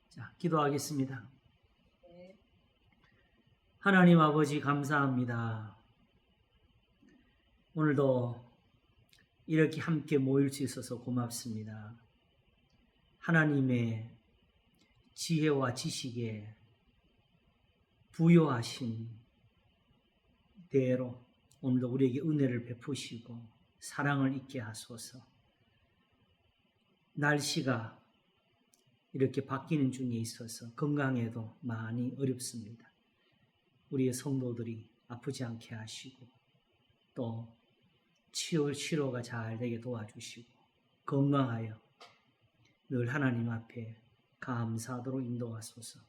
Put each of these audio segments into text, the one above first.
자, 기도하겠습니다. 하나님 아버지 감사합니다. 오늘도 이렇게 함께 모일 수 있어서 고맙습니다. 하나님의 지혜와 지식에 부요하신 대로 오늘도 우리에게 은혜를 베푸시고 사랑을 있게 하소서. 날씨가 이렇게 바뀌는 중에 있어서 건강에도 많이 어렵습니다. 우리의 성도들이 아프지 않게 하시고 또 치료가 잘 되게 도와주시고 건강하여 늘 하나님 앞에 감사하도록 인도하소서.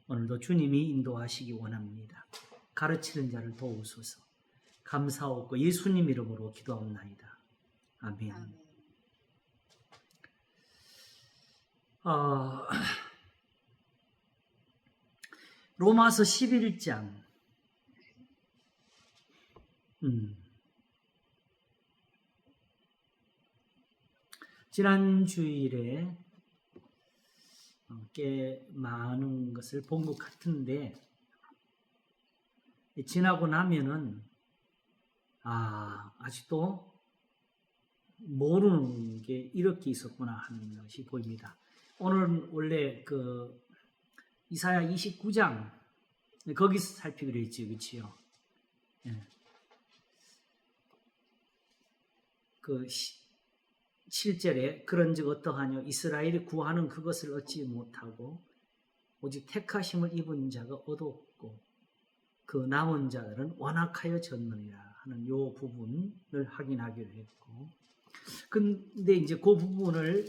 오늘도 주님이 인도하시기 원합니다. 가르치는 자를 도우소서. 감사하고 예수님 이름으로 기도합나이다. 아멘. 로마서 11장 지난 주일에 꽤 많은 것을 본 것 같은데 지나고 나면은 아직도 모르는 게 이렇게 있었구나 하는 것이 보입니다. 오늘은 원래 이사야 29장 거기서 살피기로 했죠, 그렇지요? 예. 7절에 그런즉 어떠하뇨? 이스라엘이 구하는 그것을 얻지 못하고 오직 택하심을 입은 자가 얻었고 그 남은 자들은 완악하여 졌느니라 하는 요 부분을 확인하기로 했고, 근데 이제 그 부분을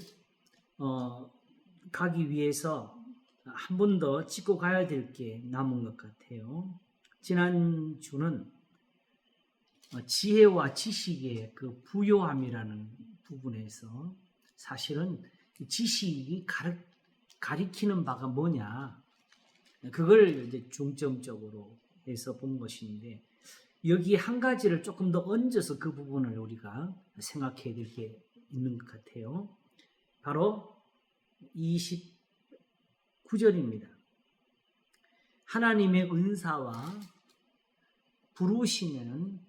가기 위해서 한 번 더 짚고 가야 될 게 남은 것 같아요. 지난주는 지혜와 지식의 그 부요함이라는 부분에서 사실은 지식이 가리키는 바가 뭐냐, 그걸 이제 중점적으로 해서 본 것인데, 여기 한 가지를 조금 더 얹어서 그 부분을 우리가 생각해야 될 게 있는 것 같아요. 바로 29절입니다. 하나님의 은사와 부르시면은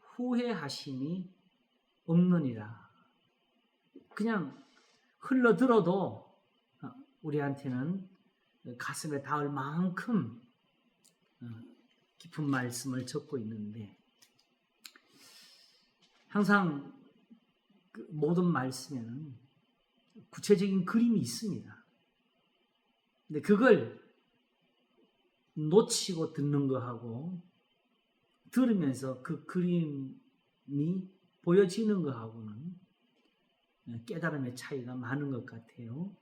후회하심이 없느니라. 그냥 흘러들어도 우리한테는 가슴에 닿을 만큼 깊은 말씀을 적고 있는데, 항상 모든 말씀에는 구체적인 그림이 있습니다. 근데 그걸 놓치고 듣는 거하고 들으면서 그 그림이 보여지는 거하고는 깨달음의 차이가 많은 것 같아요.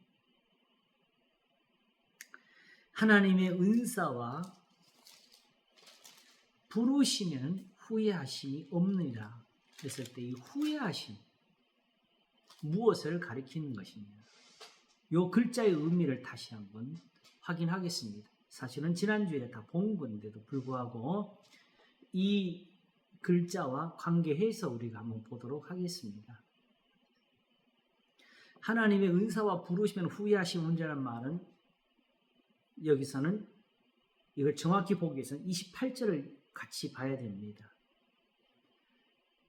하나님의 은사와 부르시면 후회하심이 없느니라 했을 때 이 후회하심, 무엇을 가리키는 것이냐, 이 글자의 의미를 다시 한번 확인하겠습니다. 사실은 지난주에 다 본 건데도 불구하고 이 글자와 관계해서 우리가 한번 보도록 하겠습니다. 하나님의 은사와 부르시면 후회하심이 없느니라는 말은, 여기서는 이걸 정확히 보기 위해서는 28절을 같이 봐야 됩니다.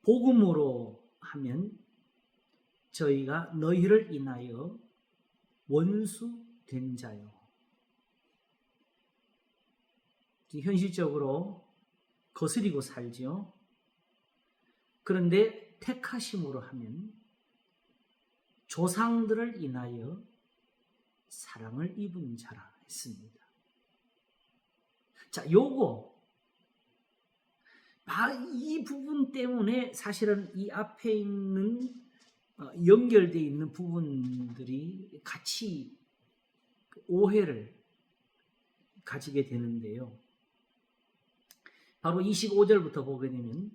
복음으로 하면 저희가 너희를 인하여 원수 된 자요. 현실적으로 거스리고 살지요. 그런데 택하심으로 하면 조상들을 인하여 사랑을 입은 자라 했습니다. 자, 이 부분 때문에 사실은 이 앞에 있는 연결되어 있는 부분들이 같이 오해를 가지게 되는데요. 바로 25절부터 보게 되면,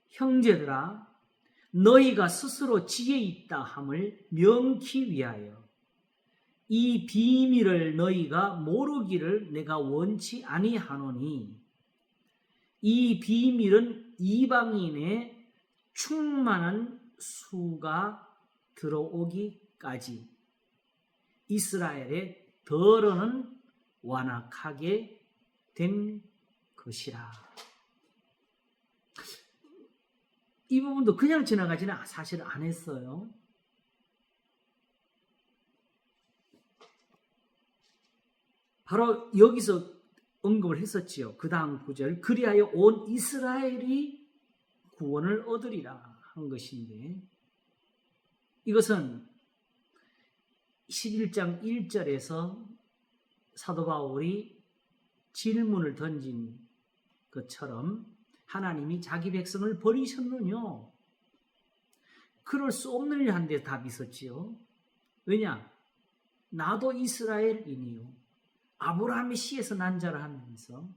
형제들아 너희가 스스로 지혜 있다 함을 명키 위하여 이 비밀을 너희가 모르기를 내가 원치 아니하노니, 이 비밀은 이방인의 충만한 수가 들어오기까지 이스라엘의 더러는 완악하게 된 것이라. 이 부분도 그냥 지나가지는 사실 안 했어요. 바로 여기서 언급을 했었지요. 그 다음 구절, 그리하여 온 이스라엘이 구원을 얻으리라 한 것인데, 이것은 11장 1절에서 사도 바울이 질문을 던진 것처럼 하나님이 자기 백성을 버리셨느냐? 그럴 수 없느냐 한데 답이 있었지요. 왜냐? 나도 이스라엘인이요, 아브라함의 씨에서 난 자라 하면서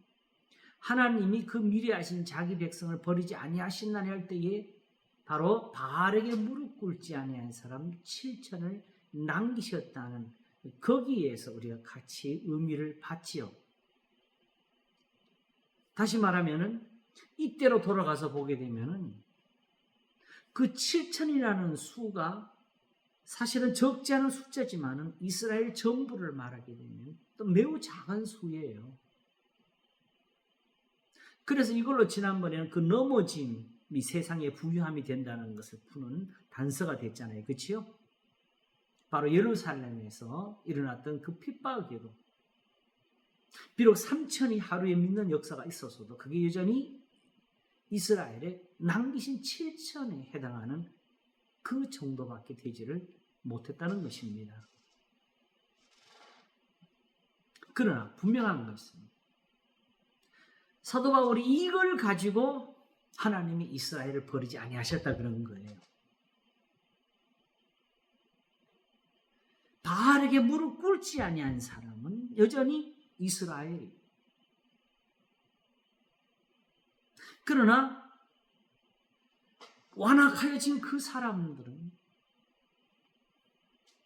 하나님이 그 미래하신 자기 백성을 버리지 아니하신다니 할 때에 바로 바알에게 무릎 꿇지 아니한 사람 7천을 남기셨다는, 거기에서 우리가 같이 의미를 받지요. 다시 말하면은 이때로 돌아가서 보게 되면은 그 7천이라는 수가 사실은 적지 않은 숫자지만은 이스라엘 전부를 말하게 되면 또 매우 작은 수예요. 그래서 이걸로 지난번에는 그 넘어짐이 세상의 부유함이 된다는 것을 푸는 단서가 됐잖아요. 그렇지요? 바로 예루살렘에서 일어났던 그 핍박에도 비록 3천이 하루에 믿는 역사가 있었어도 그게 여전히 이스라엘에 남기신 7천에 해당하는 그 정도밖에 되지를 못했다는 것입니다. 그러나 분명한 것은 사도 바울이 이걸 가지고 하나님이 이스라엘을 버리지 아니하셨다 그런 거예요. 바알에게 무릎 꿇지 아니한 사람은 여전히 이스라엘이. 그러나 완악하여진 그 사람들은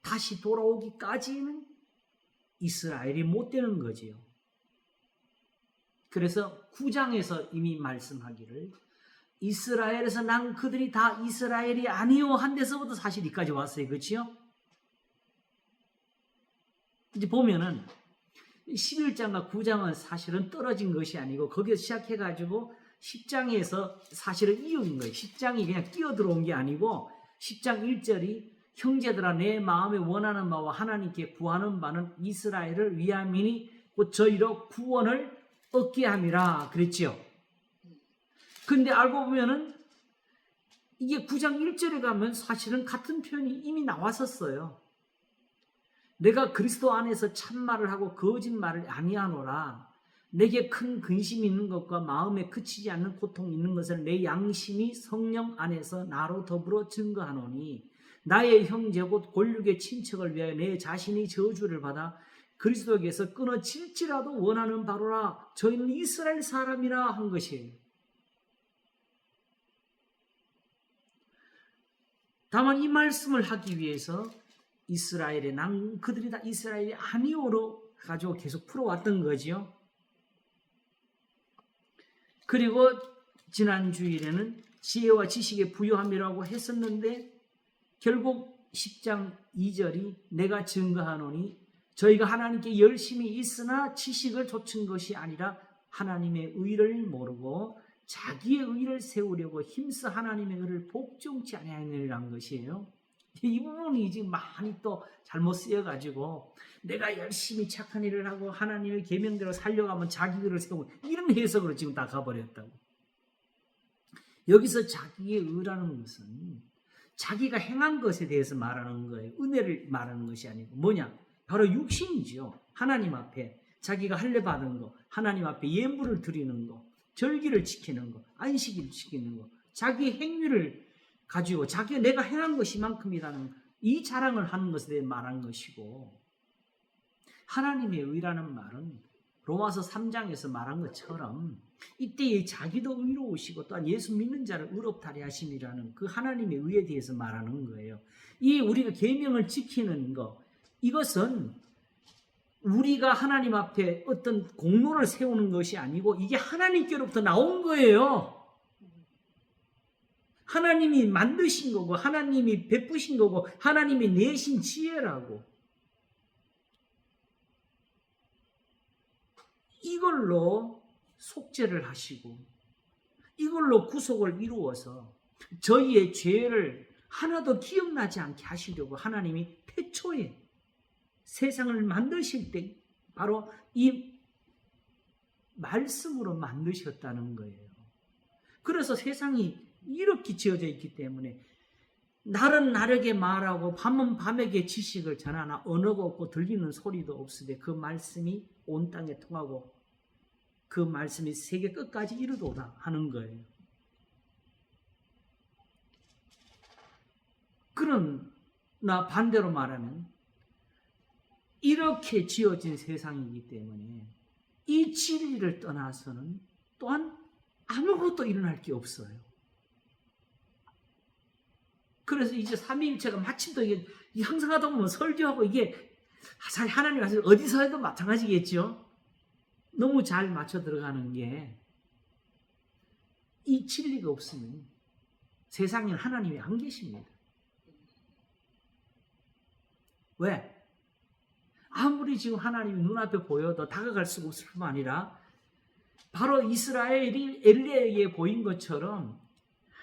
다시 돌아오기까지는 이스라엘이 못 되는 거지요. 그래서 9장에서 이미 말씀하기를 이스라엘에서 난 그들이 다 이스라엘이 아니요 한 데서부터 사실 이까지 왔어요. 그렇지요? 이제 보면은 11장과 9장은 사실은 떨어진 것이 아니고 거기서 시작해가지고 10장에서 사실은 이은 거예요. 10장이 그냥 끼어 들어온 게 아니고 10장 1절이 형제들아 내 마음에 원하는 바와 하나님께 구하는 바는 이스라엘을 위함이니 곧 저희로 구원을 얻게 함이라 그랬지요. 근데 알고 보면은 이게 9장 1절에 가면 사실은 같은 표현이 이미 나왔었어요. 내가 그리스도 안에서 참말을 하고 거짓말을 아니하노라. 내게 큰 근심이 있는 것과 마음에 그치지 않는 고통이 있는 것을 내 양심이 성령 안에서 나로 더불어 증거하노니 나의 형제 곧 골육의 친척을 위하여 내 자신이 저주를 받아 그리스도에게서 끊어질지라도 원하는 바로라. 저희는 이스라엘 사람이라 한 것이에요. 다만 이 말씀을 하기 위해서 이스라엘의 난 그들이 다 이스라엘이 아니오로 가지고 계속 풀어왔던 거지요. 그리고 지난 주일에는 지혜와 지식의 부요함이라고 했었는데 결국 10장 2절이 내가 증거하노니 저희가 하나님께 열심히 있으나 지식을 좇은 것이 아니라 하나님의 의를 모르고 자기의 의를 세우려고 힘써 하나님의 의를 복종치 아니하느니라는 것이에요. 이 부분이 지금 많이 또 잘못 쓰여가지고 내가 열심히 착한 일을 하고 하나님의 계명대로 살려가면 자기 의를 세우고 이런 해석으로 지금 다 가버렸다고. 여기서 자기의 의라는 것은 자기가 행한 것에 대해서 말하는 거예요. 은혜를 말하는 것이 아니고 뭐냐? 바로 육신이죠. 하나님 앞에 자기가 할례 받은 거, 하나님 앞에 예물을 드리는 거, 절기를 지키는 거, 안식일을 지키는 거, 자기의 행위를 가지고 자기가 내가 행한 것이 만큼이라는 이 자랑을 하는 것에 대해 말한 것이고, 하나님의 의라는 말은 로마서 3장에서 말한 것처럼 이때에 자기도 의로우시고 또한 예수 믿는 자를 의롭다리 하심이라는 그 하나님의 의에 대해서 말하는 거예요. 이 우리가 계명을 지키는 것, 이것은 우리가 하나님 앞에 어떤 공로를 세우는 것이 아니고 이게 하나님께로부터 나온 거예요. 하나님이 만드신 거고 하나님이 베푸신 거고 하나님이 내신 지혜라고. 이걸로 속죄를 하시고 이걸로 구속을 이루어서 저희의 죄를 하나도 기억나지 않게 하시려고 하나님이 태초에 세상을 만드실 때 바로 이 말씀으로 만드셨다는 거예요. 그래서 세상이 이렇게 지어져 있기 때문에 날은 날에게 말하고 밤은 밤에게 지식을 전하나 언어가 없고 들리는 소리도 없으되 그 말씀이 온 땅에 통하고 그 말씀이 세계 끝까지 이르도다 하는 거예요. 그러나 반대로 말하면 이렇게 지어진 세상이기 때문에 이 진리를 떠나서는 또한 아무것도 일어날 게 없어요. 그래서 이제 삼위일체가 마침 또 이게 항상 하다 보면 설교하고 이게 사실 하나님 어디서 해도 마찬가지겠죠. 너무 잘 맞춰 들어가는 게 이 진리가 없으면 세상에 하나님이 안 계십니다. 왜? 아무리 지금 하나님이 눈앞에 보여도 다가갈 수가 없을 뿐만 아니라 바로 이스라엘이 엘리야에게 보인 것처럼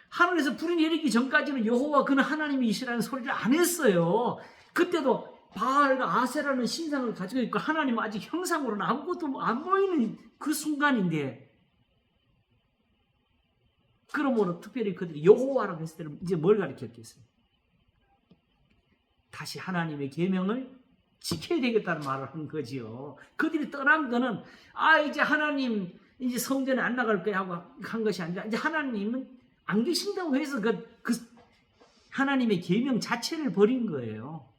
하늘에서 불이 내리기 전까지는 여호와 그는 하나님이 이시라는 소리를 안 했어요. 그때도 바알과 아세라는 신상을 가지고 있고 하나님은 아직 형상으로는 아무것도 안 보이는 그 순간인데 그러므로 특별히 그들이 여호와라고 했을 때는 이제 뭘 가리켰겠어요? 다시 하나님의 계명을 지켜야 되겠다는 말을 한 거지요. 그들이 떠난 거는 이제 하나님 이제 성전에 안 나갈 거야 하고 한 것이 아니라 이제 하나님은 안 계신다고 해서 그 하나님의 계명 자체를 버린 거예요.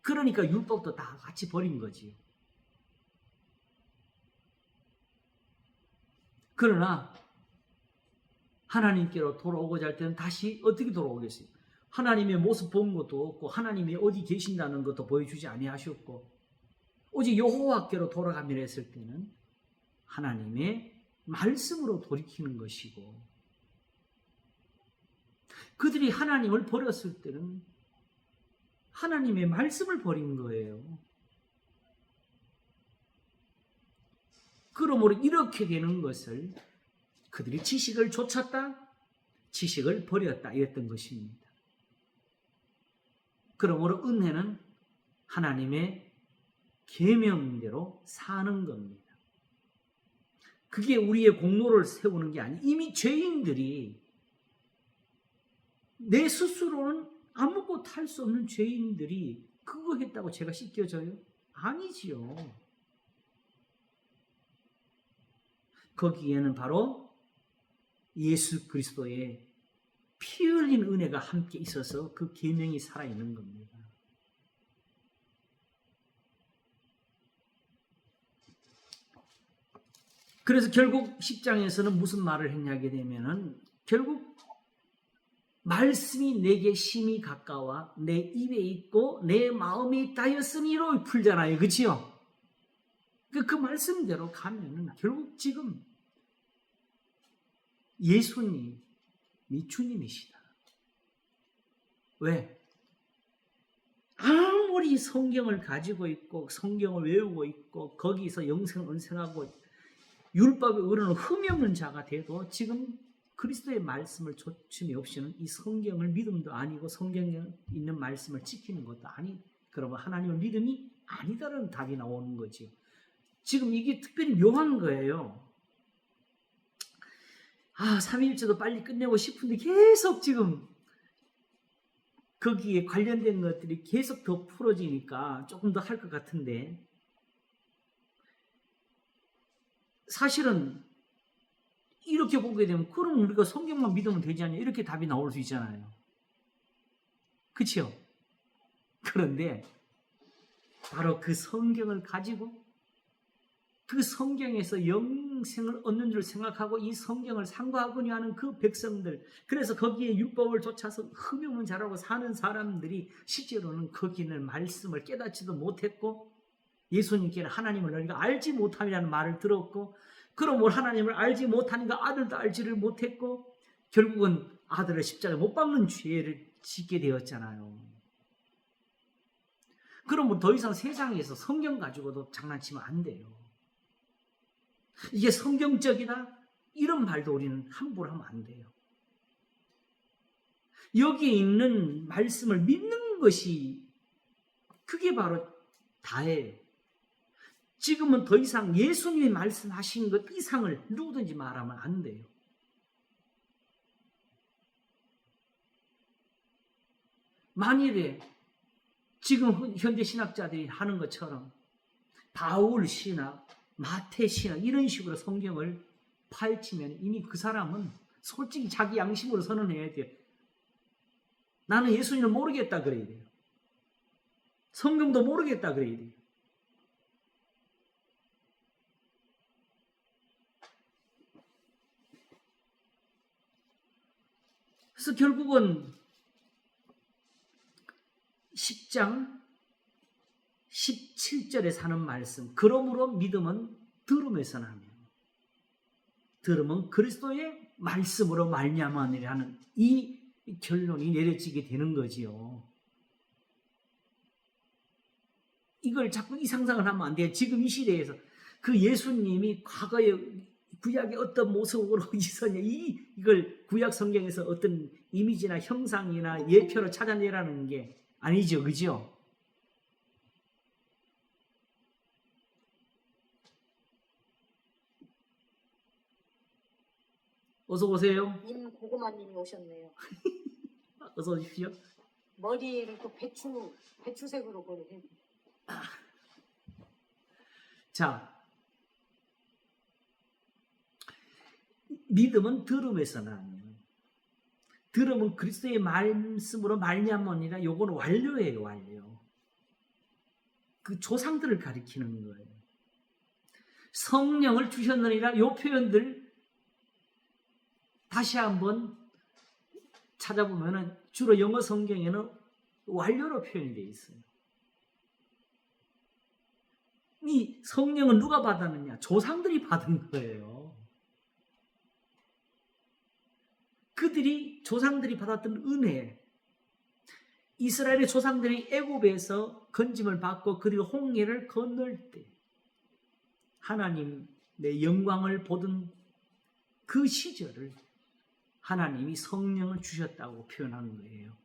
그러니까 율법도 다 같이 버린 거지. 그러나 하나님께로 돌아오고자 할 때는 다시 어떻게 돌아오겠어요? 하나님의 모습 본 것도 없고 하나님이 어디 계신다는 것도 보여주지 아니하셨고 오직 여호와께로 돌아가면 했을 때는 하나님의 말씀으로 돌이키는 것이고 그들이 하나님을 버렸을 때는 하나님의 말씀을 버린 거예요. 그러므로 이렇게 되는 것을 그들이 지식을 좇았다, 지식을 버렸다 이랬던 것입니다. 그러므로 은혜는 하나님의 계명대로 사는 겁니다. 그게 우리의 공로를 세우는 게 아니 이미 죄인들이 내 스스로는 아무것도 할 수 없는 죄인들이 그거 했다고 제가 씻겨져요? 아니지요. 거기에는 바로 예수 그리스도의 피 흘린 은혜가 함께 있어서 그 계명이 살아있는 겁니다. 그래서 결국 10장에서는 무슨 말을 했냐게 되면은 결국 말씀이 내게 심히 가까워 내 입에 있고 내 마음에 있다였으니로 풀잖아요. 그렇지요? 그 말씀대로 가면은 결국 지금 예수님이 주님이시다. 왜? 아무리 성경을 가지고 있고 성경을 외우고 있고 거기서 영생을 은생하고 율법의 의로는 흠이 없는 자가 돼도 지금 그리스도의 말씀을 조침이 없이는 이 성경을 믿음도 아니고 성경에 있는 말씀을 지키는 것도 아니 그러면 하나님을 믿음이 아니다라는 답이 나오는 거죠. 지금 이게 특별히 묘한 거예요. 삼위일체도 빨리 끝내고 싶은데 계속 지금 거기에 관련된 것들이 계속 더 풀어지니까 조금 더 할 것 같은데 사실은 이렇게 보게 되면 그럼 우리가 성경만 믿으면 되지 않냐 이렇게 답이 나올 수 있잖아요. 그렇죠? 그런데 바로 그 성경을 가지고 그 성경에서 영생을 얻는 줄 생각하고 이 성경을 상고하거니 하는 그 백성들 그래서 거기에 율법을 쫓아서 흠이 없는 자라고 사는 사람들이 실제로는 거기 있는 말씀을 깨닫지도 못했고 예수님께는 하나님을 너희가 알지 못함이라는 말을 들었고 그러므로 하나님을 알지 못하니까 아들도 알지를 못했고 결국은 아들을 십자가에 못 박는 죄를 짓게 되었잖아요. 그러면 더 이상 세상에서 성경 가지고도 장난치면 안 돼요. 이게 성경적이다? 이런 말도 우리는 함부로 하면 안 돼요. 여기에 있는 말씀을 믿는 것이 그게 바로 다예요. 지금은 더 이상 예수님이 말씀하신 것 이상을 누구든지 말하면 안 돼요. 만일에 지금 현대 신학자들이 하는 것처럼 바울 신학, 마태 신학 이런 식으로 성경을 파헤치면 이미 그 사람은 솔직히 자기 양심으로 선언해야 돼요. 나는 예수님을 모르겠다 그래야 돼요. 성경도 모르겠다 그래야 돼요. 그래서 결국은 10장 17절에 사는 말씀, 그러므로 믿음은 들음에서 나며 들음은 그리스도의 말씀으로 말미암으리라는 이 결론이 내려지게 되는 거지요. 이걸 자꾸 이 상상을 하면 안 돼요. 지금 이 시대에서 그 예수님이 과거에 구약의 어떤 모습으로 있었냐, 이걸 구약 성경에서 어떤 이미지나 형상이나 예표로 찾아내라는 게 아니죠. 그죠? 어서 오세요. 임고구마님이 오셨네요. 어서 오십시오. 머리를 또 배추색으로 보내. 자, 믿음은 들음에서 나며 들음은 그리스도의 말씀으로 말미암으니라. 요건 완료예요. 완료. 그 조상들을 가리키는 거예요. 성령을 주셨느니라. 요 표현들 다시 한번 찾아보면은 주로 영어 성경에는 완료로 표현이 되어 있어요. 이 성령은 누가 받았느냐? 조상들이 받은 거예요. 그들이 조상들이 받았던 은혜, 이스라엘의 조상들이 애굽에서 건짐을 받고 그리고 홍해를 건널 때 하나님의 영광을 보던 그 시절을 하나님이 성령을 주셨다고 표현하는 거예요.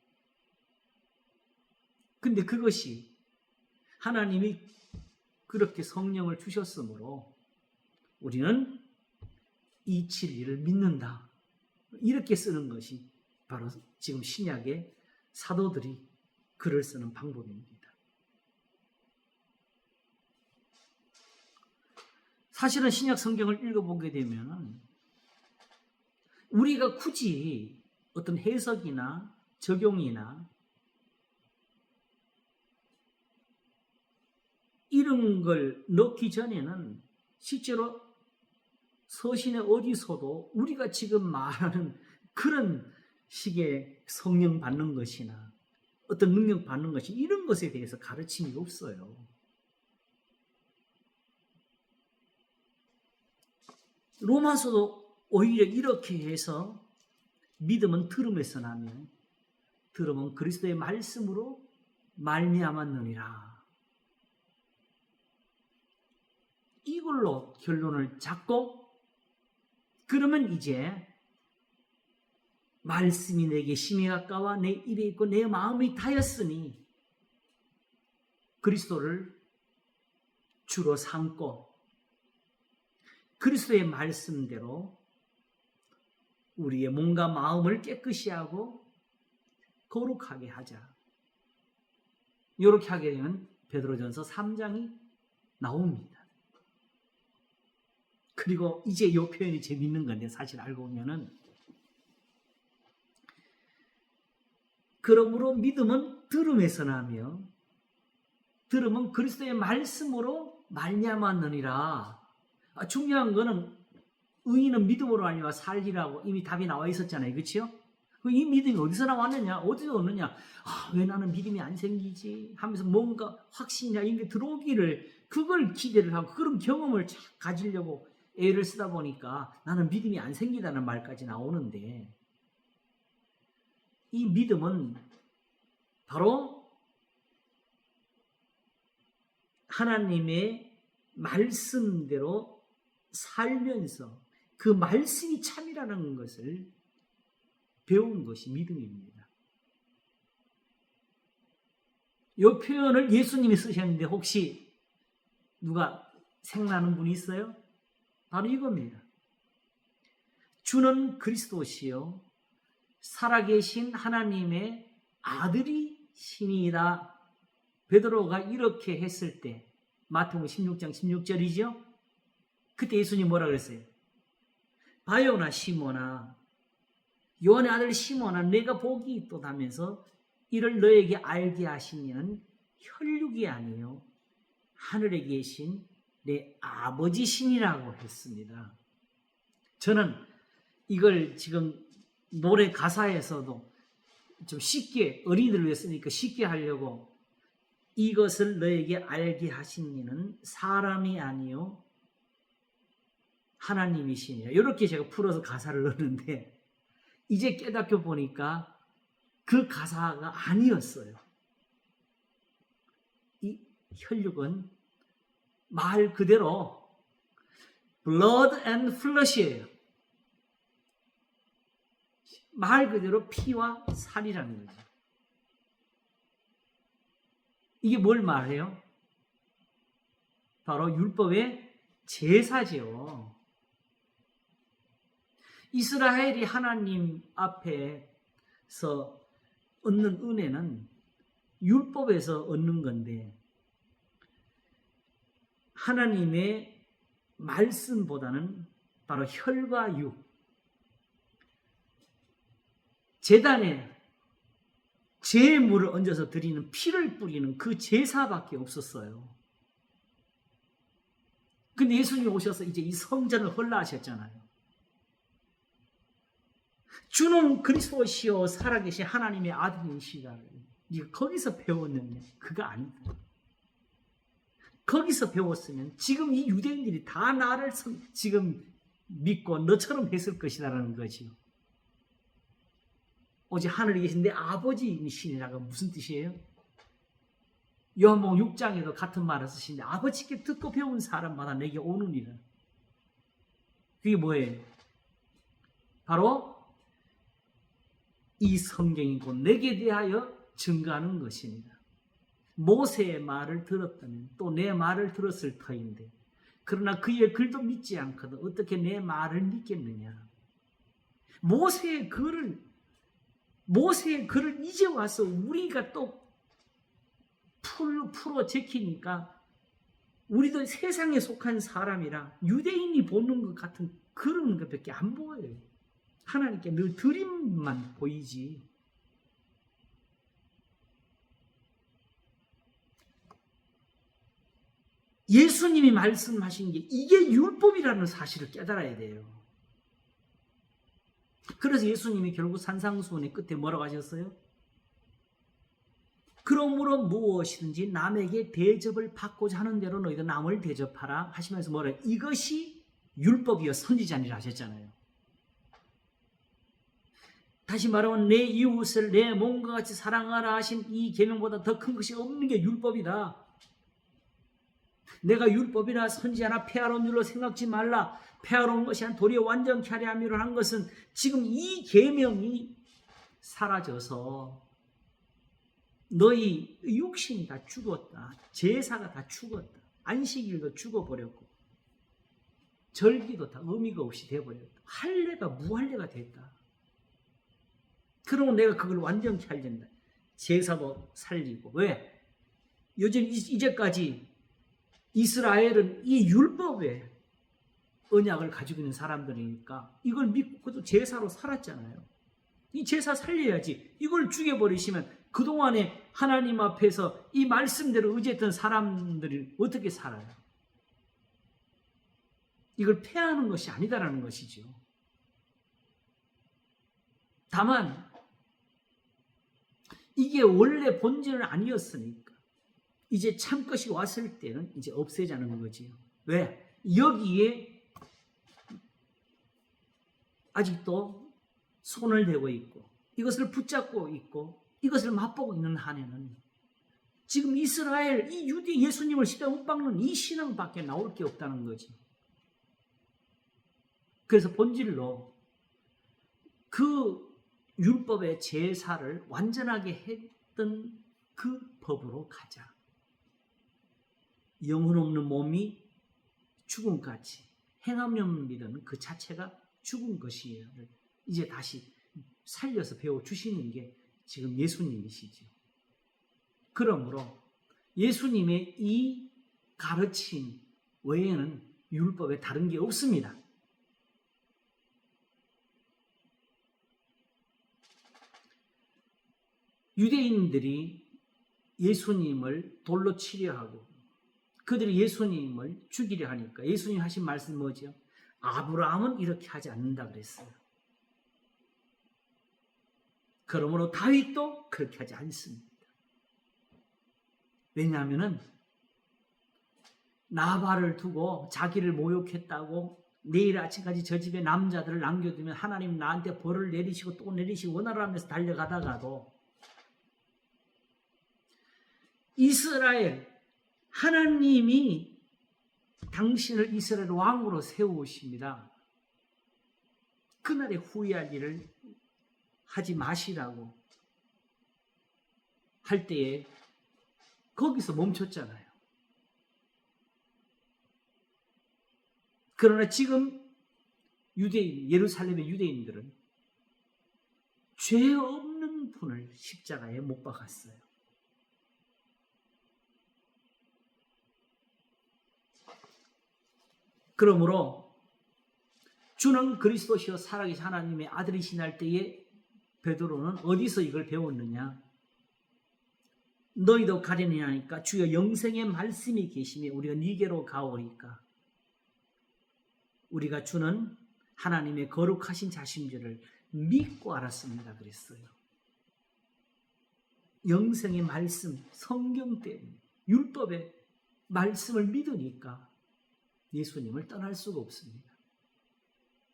근데 그것이 하나님이 그렇게 성령을 주셨으므로 우리는 이 진리를 믿는다. 이렇게 쓰는 것이 바로 지금 신약의 사도들이 글을 쓰는 방법입니다. 사실은 신약 성경을 읽어보게 되면 우리가 굳이 어떤 해석이나 적용이나 이런 걸 넣기 전에는 실제로 서신의 어디서도 우리가 지금 말하는 그런 식의 성령 받는 것이나 어떤 능력 받는 것이 이런 것에 대해서 가르침이 없어요. 로마서도 오히려 이렇게 해서 믿음은 들음에서 나며 들음은 그리스도의 말씀으로 말미암았느니라. 이걸로 결론을 잡고 그러면 이제 말씀이 내게 심히 가까워 내 입에 있고 내 마음이 다였으니 그리스도를 주로 삼고 그리스도의 말씀대로 우리의 몸과 마음을 깨끗이 하고 거룩하게 하자. 이렇게 하게 되면 베드로전서 3장이 나옵니다. 그리고 이제 이 표현이 재밌는 건데 사실 알고 보면은 그러므로 믿음은 들음에서 나며 들음은 그리스도의 말씀으로 말미암았느니라. 중요한 거는 의인은 믿음으로 말미암아 살리라고 이미 답이 나와 있었잖아요. 그렇죠? 이 믿음이 어디서 나왔느냐? 어디서 오느냐? 왜 나는 믿음이 안 생기지? 하면서 뭔가 확신이나 이런 게 들어오기를 그걸 기대를 하고 그런 경험을 가지려고 애를 쓰다 보니까 나는 믿음이 안 생기다는 말까지 나오는데 이 믿음은 바로 하나님의 말씀대로 살면서 그 말씀이 참이라는 것을 배운 것이 믿음입니다. 이 표현을 예수님이 쓰셨는데 혹시 누가 생각나는 분이 있어요? 바로 이겁니다. 주는 그리스도시요 살아계신 하나님의 아들이시니이다. 베드로가 이렇게 했을 때 마태복음 16장 16절이죠. 그때 예수님 뭐라 그랬어요? 바요나 시몬아, 요한의 아들 시몬아, 내가 복이 있도다면서 이를 너에게 알게 하신 이는 혈육이 아니요 하늘에 계신 내 아버지시니라고 했습니다. 저는 이걸 지금 노래 가사에서도 좀 쉽게, 어린이들을 위해 쓰니까 쉽게 하려고, 이것을 너에게 알게 하신 이는 사람이 아니요 하나님이시니라, 이렇게 제가 풀어서 가사를 넣었는데 이제 깨닫고 보니까 그 가사가 아니었어요. 이 혈육은 말 그대로 blood and flesh예요. 말 그대로 피와 살이라는 거죠. 이게 뭘 말해요? 바로 율법의 제사죠. 이스라엘이 하나님 앞에서 얻는 은혜는 율법에서 얻는 건데, 하나님의 말씀보다는 바로 혈과 육, 제단에 제물을 얹어서 드리는, 피를 뿌리는 그 제사밖에 없었어요. 근데 예수님이 오셔서 이제 이 성전을 헐라하셨잖아요. 주는 그리스도시요 살아계신 하나님의 아들이시다. 네가 거기서 배웠느냐? 그거 아니다. 거기서 배웠으면 지금 이 유대인들이 다 나를 지금 믿고 너처럼 했을 것이라는 거지요. 오직 하늘에 계신 내 아버지이시니라가 무슨 뜻이에요? 요한복음 6장에도 같은 말을 쓰시는데, 아버지께 듣고 배운 사람마다 내게 오느니라. 그게 뭐예요? 바로 이 성경이 곧 내게 대하여 증거하는 것입니다. 모세의 말을 들었다면 또 내 말을 들었을 터인데, 그러나 그의 글도 믿지 않거든 어떻게 내 말을 믿겠느냐. 모세의 글을 이제 와서 우리가 또 풀어 제키니까 우리도 세상에 속한 사람이라 유대인이 보는 것 같은 그런 것밖에 안 보여요. 하나님께 늘 드림만 보이지. 예수님이 말씀하신 게 이게 율법이라는 사실을 깨달아야 돼요. 그래서 예수님이 결국 산상수훈의 끝에 뭐라고 하셨어요? 그러므로 무엇이든지 남에게 대접을 받고자 하는 대로 너희도 남을 대접하라 하시면서 뭐래요? 이것이 율법이요 선지자니라 하셨잖아요. 다시 말하면 내 이웃을 내 몸과 같이 사랑하라 하신 이 계명보다 더 큰 것이 없는 게 율법이다. 내가 율법이나 선지자나 폐하로운 줄로 생각지 말라. 폐하로운 것이 한 도리어 완전케 하려 함이로 한 것은 지금 이 계명이 사라져서 너희 육신이 다 죽었다. 제사가 다 죽었다. 안식일도 죽어버렸고 절기도 다 의미가 없이 돼버렸다. 할례가 무할례가 됐다. 그러면 내가 그걸 완전케 하려다. 제사도 살리고. 왜? 요즘 이제까지 이스라엘은 이 율법에 언약을 가지고 있는 사람들이니까 이걸 믿고 또 제사로 살았잖아요. 이 제사 살려야지. 이걸 죽여버리시면 그동안에 하나님 앞에서 이 말씀대로 의지했던 사람들이 어떻게 살아요? 이걸 폐하는 것이 아니다라는 것이죠. 다만 이게 원래 본질은 아니었으니까 이제 참것이 왔을 때는 이제 없애자는 거지요. 왜? 여기에 아직도 손을 대고 있고 이것을 붙잡고 있고 이것을 맛보고 있는 한에는 지금 이스라엘 이 유대 예수님을 십자가에 못 박는 이 신앙밖에 나올 게 없다는 거지. 그래서 본질로 그 율법의 제사를 완전하게 했던 그 법으로 가자. 영혼 없는 몸이 죽음까지 행함이 없는 믿음은 그 자체가 죽은 것이에요. 이제 다시 살려서 배워주시는 게 지금 예수님이시죠. 그러므로 예수님의 이 가르침 외에는 율법에 다른 게 없습니다. 유대인들이 예수님을 돌로 치려 하고 그들이 예수님을 죽이려 하니까 예수님 하신 말씀이 뭐죠? 아브라함은 이렇게 하지 않는다 그랬어요. 그러므로 다윗도 그렇게 하지 않습니다. 왜냐하면 나발을 두고 자기를 모욕했다고 내일 아침까지 저 집에 남자들을 남겨두면 하나님 나한테 벌을 내리시고 또 내리시고 원하라 하면서 달려가다가도 이스라엘 하나님이 당신을 이스라엘 왕으로 세우십니다. 그날에 후회할 일을 하지 마시라고 할 때에 거기서 멈췄잖아요. 그러나 지금 예루살렘의 유대인들은 죄 없는 분을 십자가에 못 박았어요. 그러므로 주는 그리스도시요 살아계신 하나님의 아들이시나 할 때에 베드로는 어디서 이걸 배웠느냐? 너희도 가려니 하니까 주여 영생의 말씀이 계시며 우리가 네게로 가오리까. 우리가 주는 하나님의 거룩하신 자신들을 믿고 알았습니다 그랬어요. 영생의 말씀, 성경 때문에 율법의 말씀을 믿으니까 예수님을 떠날 수가 없습니다.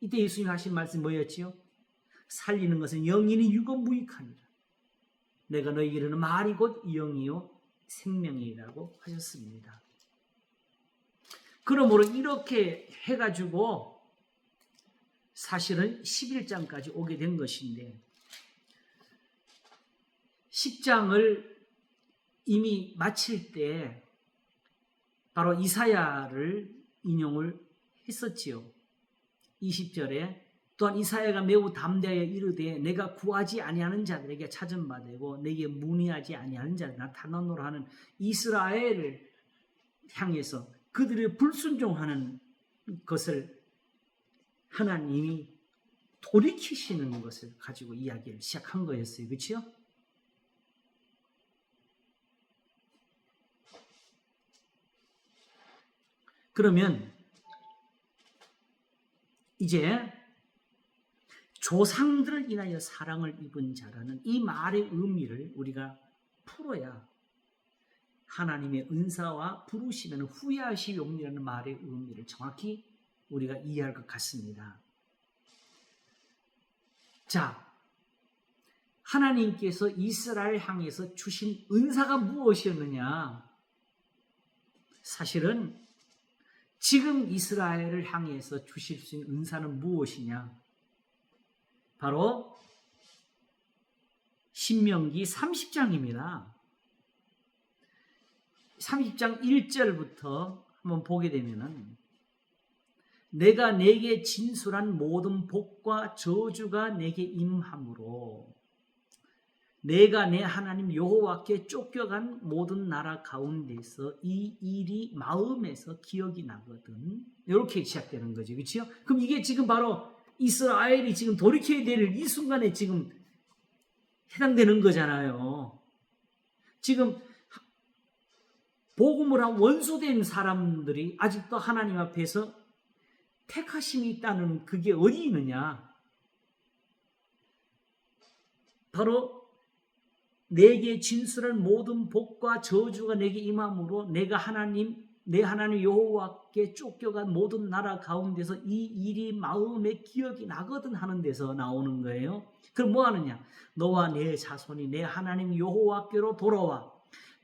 이때 예수님 하신 말씀이 뭐였지요? 살리는 것은 영이니 유고무익하니라. 내가 너희에게 이르는 말이 곧 영이요 생명이라고 하셨습니다. 그러므로 이렇게 해가지고 사실은 11장까지 오게 된 것인데 10장을 이미 마칠 때 바로 이사야를 인용을 했었지요. 20절에 또한 이사야가 매우 담대하여 이르되 내가 구하지 아니하는 자들에게 찾음받고 내게 문의하지 아니하는 자들 나타나노라 하는 이스라엘을 향해서 그들의 불순종하는 것을 하나님이 돌이키시는 것을 가지고 이야기를 시작한 거였어요. 그렇죠? 그러면 이제 조상들을 인하여 사랑을 입은 자라는 이 말의 의미를 우리가 풀어야 하나님의 은사와 부르시면 후회하시 용이라는 말의 의미를 정확히 우리가 이해할 것 같습니다. 자, 하나님께서 이스라엘 향해서 주신 은사가 무엇이었느냐? 사실은 지금 이스라엘을 향해서 주실 수 있는 은사는 무엇이냐? 바로 신명기 30장입니다. 30장 1절부터 한번 보게 되면은 내가 내게 진술한 모든 복과 저주가 내게 임함으로 내가 내 하나님 여호와께 쫓겨간 모든 나라 가운데서 이 일이 마음에서 기억이 나거든. 이렇게 시작되는 거죠. 그렇죠? 그럼 이게 지금 바로 이스라엘이 지금 돌이켜야 될 이 순간에 지금 해당되는 거잖아요. 지금 복음을 한 원수된 사람들이 아직도 하나님 앞에서 택하심이 있다는 그게 어디 있느냐? 바로 내게 진술한 모든 복과 저주가 내게 임함으로 내가 내 하나님 여호와께 쫓겨간 모든 나라 가운데서 이 일이 마음에 기억이 나거든 하는 데서 나오는 거예요. 그럼 뭐 하느냐? 너와 내 자손이 내 하나님 여호와께로 돌아와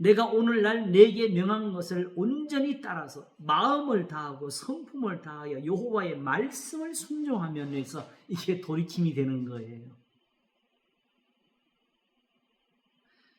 내가 오늘날 내게 명한 것을 온전히 따라서 마음을 다하고 성품을 다하여 여호와의 말씀을 순종하면 해서 이게 돌이킴이 되는 거예요.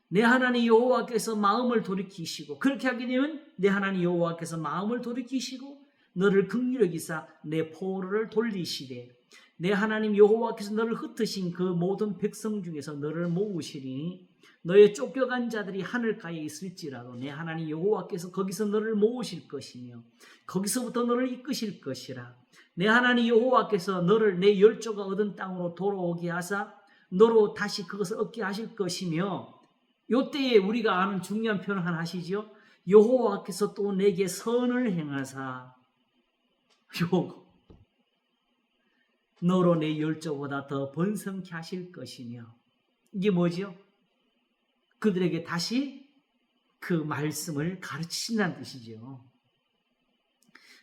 내 하나님 여호와께서 마음을 돌이키시고, 그렇게 하게 되면 내 하나님 여호와께서 마음을 돌이키시고 너를 긍휼히 여기사 내 포로를 돌리시되, 내 하나님 여호와께서 너를 흩으신 그 모든 백성 중에서 너를 모으시니 너의 쫓겨간 자들이 하늘가에 있을지라도 내 하나님 여호와께서 거기서 너를 모으실 것이며 거기서부터 너를 이끄실 것이라. 내 하나님 여호와께서 너를 내 열조가 얻은 땅으로 돌아오게 하사 너로 다시 그것을 얻게 하실 것이며, 요때에 우리가 아는 중요한 표현을 하나 하시죠. 여호와께서 또 내게 선을 행하사 너로 내 열조보다 더 번성케 하실 것이며, 이게 뭐죠? 그들에게 다시 그 말씀을 가르치신다는 뜻이죠.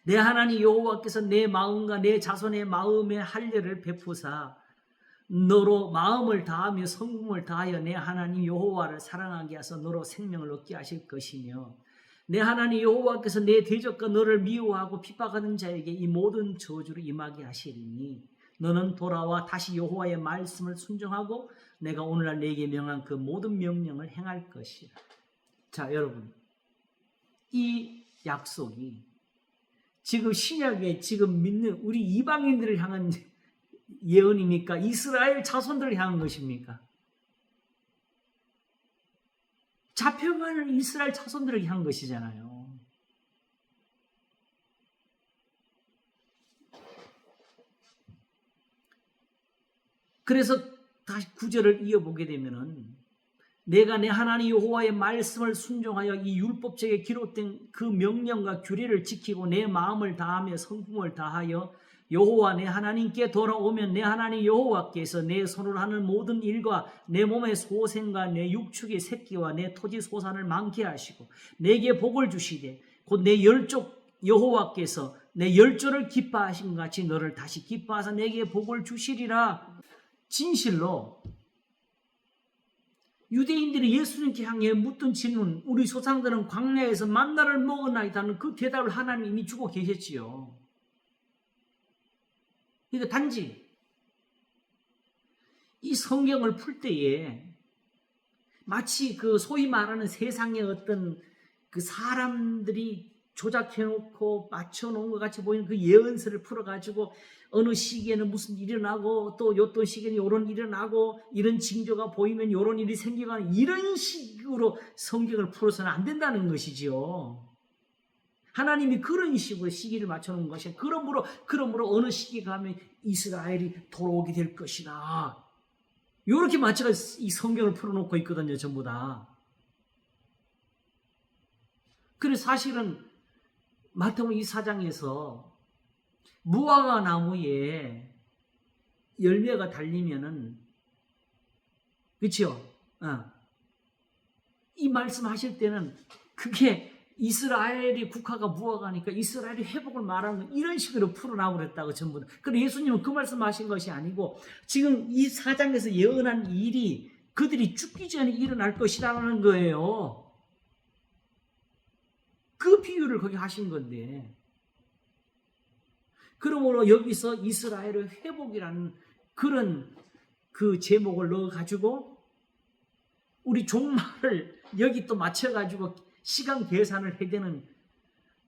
내 하나님 여호와께서 내 마음과 내 자손의 마음에 할례를 베푸사 너로 마음을 다하며 성품을 다하여 내 하나님 여호와를 사랑하게 하사 너로 생명을 얻게 하실 것이며, 내 하나님 여호와께서 내 대적과 너를 미워하고 핍박하는 자에게 이 모든 저주를 임하게 하시리니 너는 돌아와 다시 여호와의 말씀을 순종하고 내가 오늘날 내게 명한 그 모든 명령을 행할 것이라. 자, 여러분, 이 약속이 지금 신약에 지금 믿는 우리 이방인들을 향한 예언입니까? 이스라엘 자손들을 향한 것입니까? 잡혀가는 이스라엘 자손들을 향한 것이잖아요. 그래서 다시 9절을 이어보게 되면은, 내가 내 하나님 여호와의 말씀을 순종하여 이 율법책에 기록된 그 명령과 규례를 지키고 내 마음을 다하며 성품을 다하여 여호와 내 하나님께 돌아오면 내 하나님 여호와께서 내 손으로 하는 모든 일과 내 몸의 소생과 내 육축의 새끼와 내 토지 소산을 많게 하시고 내게 복을 주시되 곧 내 열족 여호와께서 내 열조를 기뻐하신 것 같이 너를 다시 기뻐하사 내게 복을 주시리라. 진실로 유대인들이 예수님께 향해 묻던 질문, 우리 조상들은 광야에서 만나를 먹었나이다는 그 대답을 하나님이 주고 계셨지요. 그러니까 단지 이 성경을 풀 때에 마치 그 소위 말하는 세상의 어떤 그 사람들이 조작해놓고 맞춰놓은 것 같이 보이는 그 예언서를 풀어가지고 어느 시기에는 무슨 일이 일어나고 또 어떤 시기에는 이런 일이 일어나고 이런 징조가 보이면 이런 일이 생기거나 이런 식으로 성경을 풀어서는 안 된다는 것이지요. 하나님이 그런 식으로 시기를 맞춰놓은 것이야. 그러므로 어느 시기가 하면 이스라엘이 돌아오게 될 것이다. 이렇게 맞춰가 이 성경을 풀어놓고 있거든요. 전부 다. 그래서 사실은 마태복음 이 4장에서 무화과 나무에 열매가 달리면은, 그렇죠? 이 말씀하실 때는 그게 이스라엘이 국가가 무화과니까 이스라엘이 회복을 말하는 이런 식으로 풀어나오고 그랬다고 전부 다. 그런데 예수님은 그 말씀하신 것이 아니고 지금 이 4장에서 예언한 일이 그들이 죽기 전에 일어날 것이라는 거예요. 그 비유를 거기 하신 건데, 그러므로 여기서 이스라엘의 회복이라는 그런 그 제목을 넣어가지고 우리 종말을 여기 또 맞춰가지고 시간 계산을 해야 되는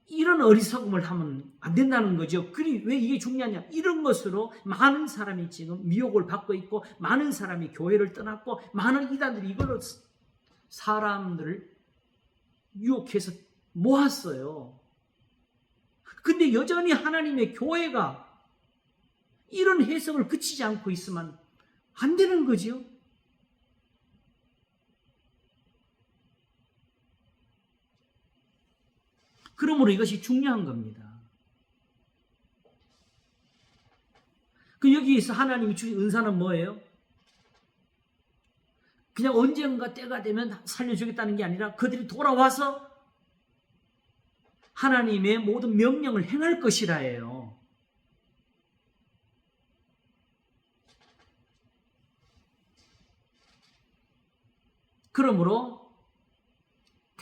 이런 어리석음을 하면 안 된다는 거죠. 그리 왜 이게 중요하냐? 이런 것으로 많은 사람이 지금 미혹을 받고 있고 많은 사람이 교회를 떠났고 많은 이단들이 이걸로 사람들을 유혹해서 모았어요. 근데 여전히 하나님의 교회가 이런 해석을 그치지 않고 있으면 안 되는 거죠. 그러므로 이것이 중요한 겁니다. 그 여기에서 하나님이 주신 은사는 뭐예요? 그냥 언젠가 때가 되면 살려주겠다는 게 아니라 그들이 돌아와서 하나님의 모든 명령을 행할 것이라예요. 그러므로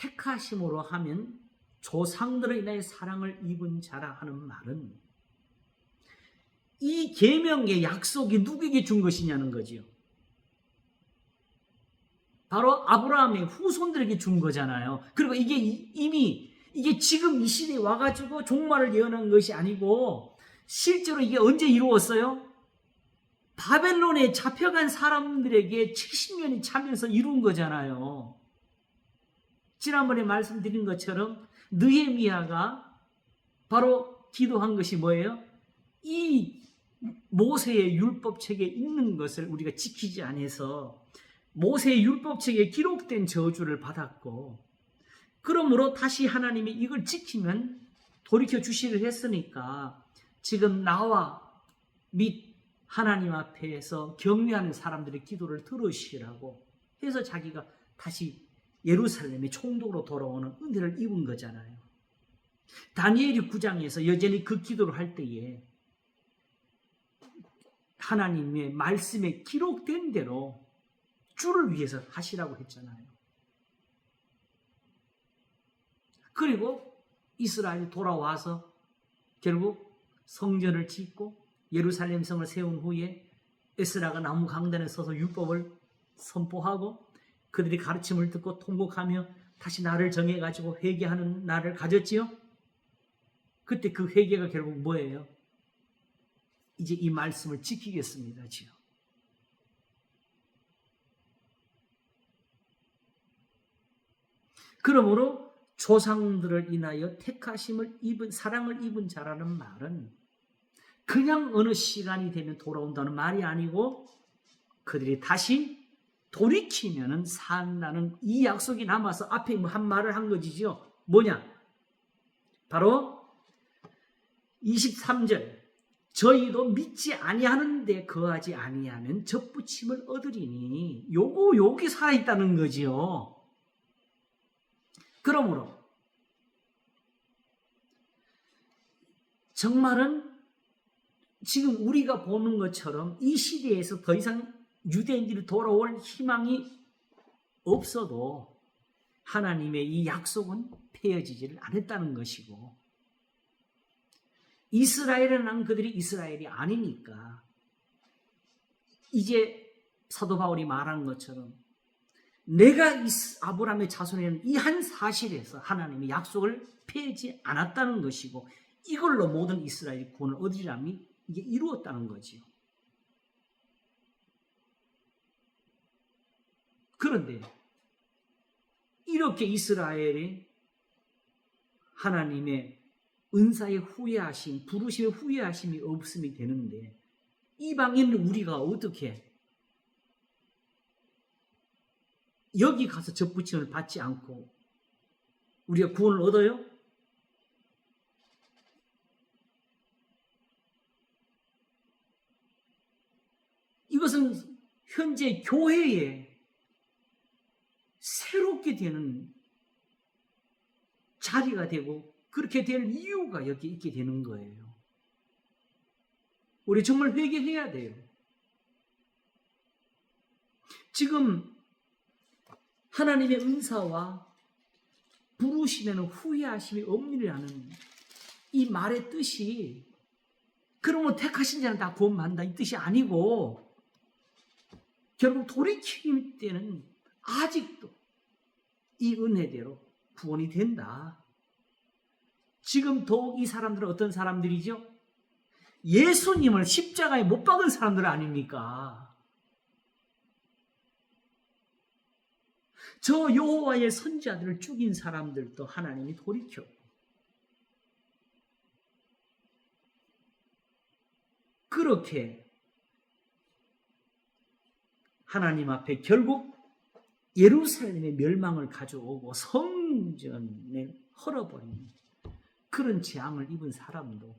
택하심으로 하면 조상들을 인하여 사랑을 입은 자라 하는 말은 이 계명의 약속이 누구에게 준 것이냐는 거지요. 바로 아브라함의 후손들에게 준 거잖아요. 그리고 이게 이미 이게 지금 이 시대에 와가지고 종말을 예언한 것이 아니고 실제로 이게 언제 이루었어요? 바벨론에 잡혀간 사람들에게 70년이 차면서 이룬 거잖아요. 지난번에 말씀드린 것처럼 느헤미야가 바로 기도한 것이 뭐예요? 이 모세의 율법책에 있는 것을 우리가 지키지 않아서 모세의 율법책에 기록된 저주를 받았고, 그러므로 다시 하나님이 이걸 지키면 돌이켜 주시를 했으니까 지금 나와 및 하나님 앞에서 경외하는 사람들의 기도를 들으시라고 해서 자기가 다시 예루살렘의 총독으로 돌아오는 은혜를 입은 거잖아요. 다니엘이 9장에서 여전히 그 기도를 할 때에 하나님의 말씀에 기록된 대로 주를 위해서 하시라고 했잖아요. 그리고 이스라엘이 돌아와서 결국 성전을 짓고 예루살렘 성을 세운 후에 에스라가 나무 강단에 서서 율법을 선포하고 그들이 가르침을 듣고 통곡하며 다시 날을 정해가지고 회개하는 날을 가졌지요. 그때 그 회개가 결국 뭐예요? 이제 이 말씀을 지키겠습니다 지요. 그러므로 조상들을 인하여 택하심을 입은, 사랑을 입은 자라는 말은 그냥 어느 시간이 되면 돌아온다는 말이 아니고 그들이 다시 돌이키면은 산다는 이 약속이 남아서 앞에 한 말을 한 것이죠. 뭐냐? 바로 23절. 저희도 믿지 아니하는데 거하지 아니하면 접붙임을 얻으리니 요게 살아있다는 거지요. 그러므로 정말은 지금 우리가 보는 것처럼 이 시대에서 더 이상 유대인들이 돌아올 희망이 없어도 하나님의 이 약속은 폐해지지를 않았다는 것이고, 이스라엘은 난 그들이 이스라엘이 아니니까 이제 사도 바울이 말한 것처럼 내가 아브라함의 자손에는 이 한 사실에서 하나님의 약속을 폐하지 않았다는 것이고 이걸로 모든 이스라엘이 구원을 얻으리라면 이게 이루었다는 거지요. 그런데 이렇게 이스라엘이 하나님의 은사의 후회하심, 부르심의 후회하심이 없음이 되는데 이방인은 우리가 어떻게 여기 가서 접붙임을 받지 않고 우리가 구원을 얻어요? 이것은 현재 교회에 새롭게 되는 자리가 되고 그렇게 될 이유가 여기 있게 되는 거예요. 우리 정말 회개해야 돼요. 지금 하나님의 은사와 부르시면 후회하심이 없느냐는 이 말의 뜻이 그러면 택하신 자는 다 구원받는다 이 뜻이 아니고 결국 돌이킬 때는 아직도 이 은혜대로 구원이 된다. 지금 더욱 이 사람들은 어떤 사람들이죠? 예수님을 십자가에 못 박은 사람들 아닙니까? 저 여호와의 선지자들을 죽인 사람들도 하나님이 돌이켜 그렇게 하나님 앞에 결국 예루살렘의 멸망을 가져오고 성전을 헐어버린 그런 재앙을 입은 사람도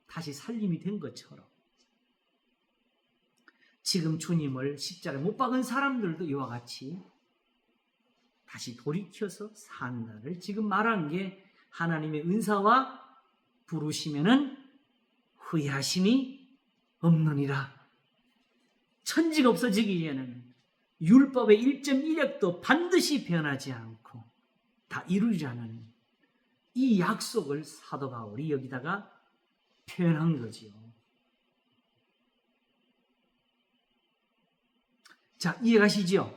다시 살림이 된 것처럼 지금 주님을 십자가에 못 박은 사람들도 이와 같이 다시 돌이켜서 산다를 지금 말한 게 하나님의 은사와 부르시면은 후회하심이 없느니라. 천지가 없어지기 전에는 율법의 1.1획도 반드시 변하지 않고 다 이루리라는 이 약속을 사도 바울이 여기다가 표현한 거지요. 자, 이해가시죠?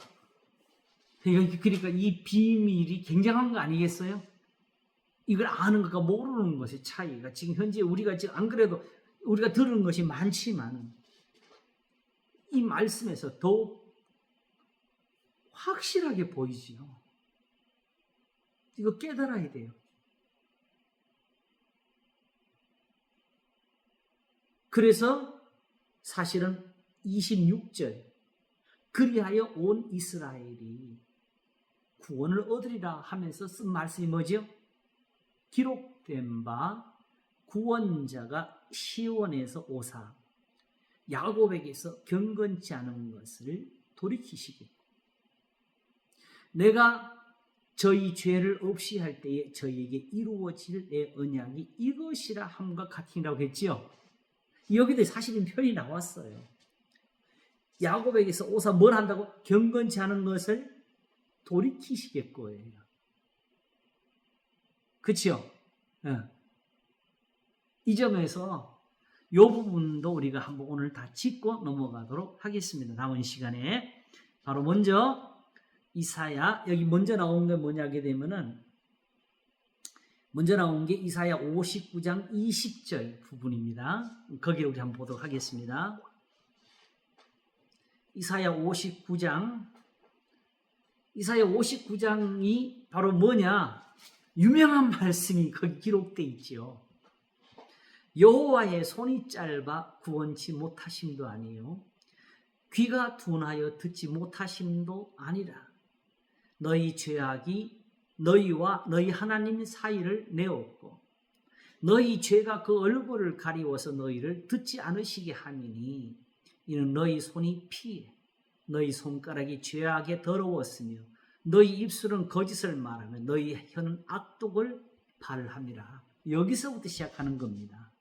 그러니까 이 비밀이 굉장한 거 아니겠어요? 이걸 아는 것과 모르는 것의 차이가 지금 현재 우리가 지금 안 그래도 우리가 들은 것이 많지만 이 말씀에서 더욱 확실하게 보이지요. 이거 깨달아야 돼요. 그래서 사실은 26절 그리하여 온 이스라엘이 구원을 얻으리라 하면서 쓴 말씀이 뭐죠? 기록된 바 구원자가 시온에서 오사 야곱에게서 경건치 않은 것을 돌이키시겠고 내가 저희 죄를 없이 할 때에 저희에게 이루어질 내 언약이 이것이라 함과 같으니라고 했지요. 여기도 사실은 표현이 나왔어요. 야곱에게서 오사 뭘 한다고? 경건치 않은 것을 돌이키시겠고예요. 그렇죠? 이 점에서 이 부분도 우리가 한번 오늘 다 짚고 넘어가도록 하겠습니다. 남은 시간에 바로 먼저 이사야 여기 먼저 나온 게 뭐냐게 되면은 먼저 나온 게 이사야 59장 20절 부분입니다. 거기를 우리 한번 보도록 하겠습니다. 이사야 59장이 바로 뭐냐? 유명한 말씀이 거기 기록되어 있지요. 여호와의 손이 짧아 구원치 못하심도 아니요 귀가 둔하여 듣지 못하심도 아니라 너희 죄악이 너희와 너희 하나님 사이를 내었고 너희 죄가 그 얼굴을 가리워서 너희를 듣지 않으시게 함이니 이는 너희 손이 피해 너희 손가락이 죄악에 더러웠으며 너희 입술은 거짓을 말하며 너희 혀는 악독을 발함이라. 여기서부터 시작하는 겁니다.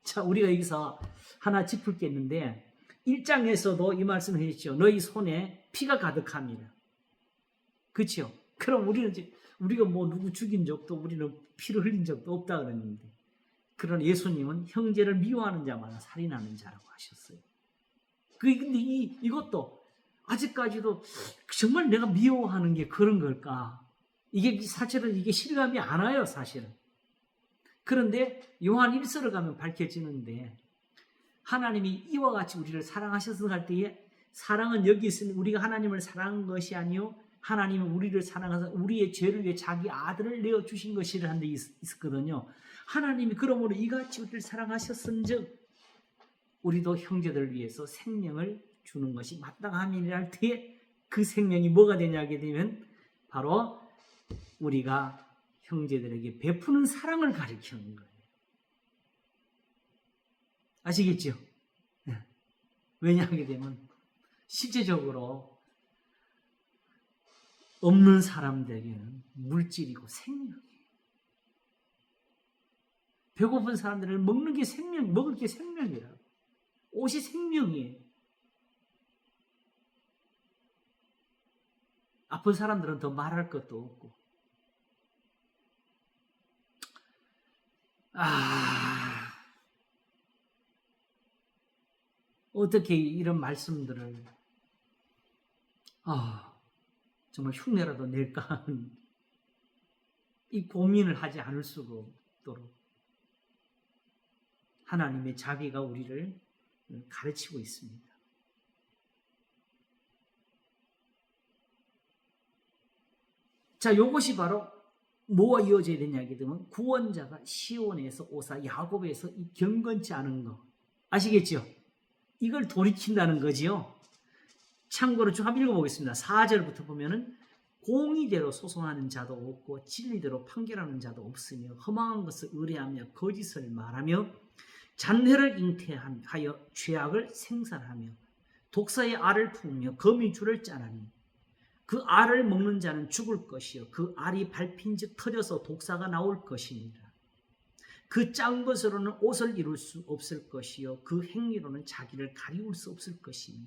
자, 우리가 여기서 하나 짚을 게 있는데 1장에서도 이 말씀을 해주죠. 너희 손에 피가 가득합니다. 그렇죠? 그럼 우리가 뭐 누구 죽인 적도 우리는 피를 흘린 적도 없다 그랬는데 그런 예수님은 형제를 미워하는 자마다 살인하는 자라고 하셨어요. 근데 이것도 아직까지도 정말 내가 미워하는 게 그런 걸까? 이게 사실은 이게 실감이 안 와요, 사실은. 그런데 요한 1서를 가면 밝혀지는데 하나님이 이와 같이 우리를 사랑하셔서 할 때에 사랑은 여기 있으면 우리가 하나님을 사랑한 것이 아니요 하나님은 우리를 사랑하셔서 우리의 죄를 위해 자기 아들을 내어주신 것이라는 데 있었거든요. 하나님이 그러므로 이같이 우리를 사랑하셨은즉 우리도 형제들을 위해서 생명을 주는 것이 마땅함이라 할 때에 그 생명이 뭐가 되냐게 되면 바로 우리가 형제들에게 베푸는 사랑을 가리키는 거예요. 아시겠죠? 네. 왜냐하게 되면 실제적으로 없는 사람들에게는 물질이고 생명이에요. 배고픈 사람들은 먹는 게 생명, 먹을 게 생명이라. 옷이 생명이에요. 아픈 사람들은 더 말할 것도 없고. 어떻게 이런 말씀들을 정말 흉내라도 낼까 하는 이 고민을 하지 않을 수가 없도록 하나님의 자비가 우리를 가르치고 있습니다. 자, 이것이 바로 뭐와 이어져야 되냐게 되면 구원자가 시온에서 오사 야곱에서 이 경건치 않은 거 아시겠죠? 이걸 돌이킨다는 거지요. 참고로 쭉 한번 읽어보겠습니다. 4절부터 보면은 공의대로 소송하는 자도 없고 진리대로 판결하는 자도 없으며 허망한 것을 의뢰하며 거짓을 말하며 잔해를 잉태하여 죄악을 생산하며 독사의 알을 품으며 거미줄을 짜나니 그 알을 먹는 자는 죽을 것이요 그 알이 밟힌즉 터져서 독사가 나올 것이니라. 그 짠 것으로는 옷을 이룰 수 없을 것이요 그 행위로는 자기를 가리울 수 없을 것이니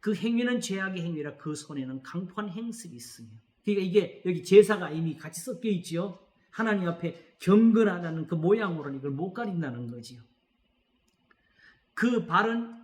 그 행위는 죄악의 행위라 그 손에는 강포한 행습이 있으며 그러니까 이게 여기 제사가 이미 같이 섞여 있죠. 하나님 앞에 경건하다는 그 모양으로는 이걸 못 가린다는 거지요. 그 발은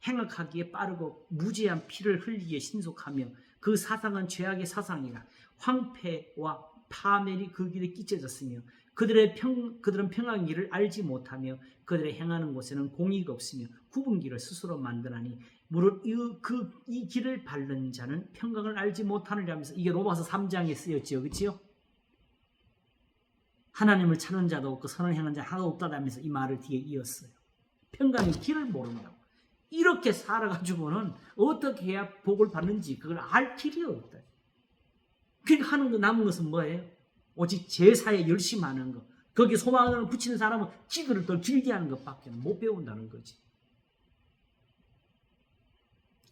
행악하기에 빠르고 무지한 피를 흘리기에 신속하며 그 사상은 죄악의 사상이라 황폐와 파멸이 그 길에 끼쳐졌으며 그들은 평안한 길을 알지 못하며 그들의 행하는 곳에는 공의가 없으며 굽은 길을 스스로 만드나니 무릇 이 길을 밟는 자는 평강을 알지 못하느라 하면서 이게 로마서 3장에 쓰였죠. 그렇죠? 하나님을 찾는 자도 없고 선을 행하는 자 하나도 없다라면서 이 말을 뒤에 이었어요. 평강의 길을 모른다고. 이렇게 살아가지고는 어떻게 해야 복을 받는지 그걸 알 길이 없다. 그러니까 하는 거 남은 것은 뭐예요? 오직 제사에 열심히 하는 것. 거기에 소망을 붙이는 사람은 기도를 더 길게 하는 것밖에 못 배운다는 거지.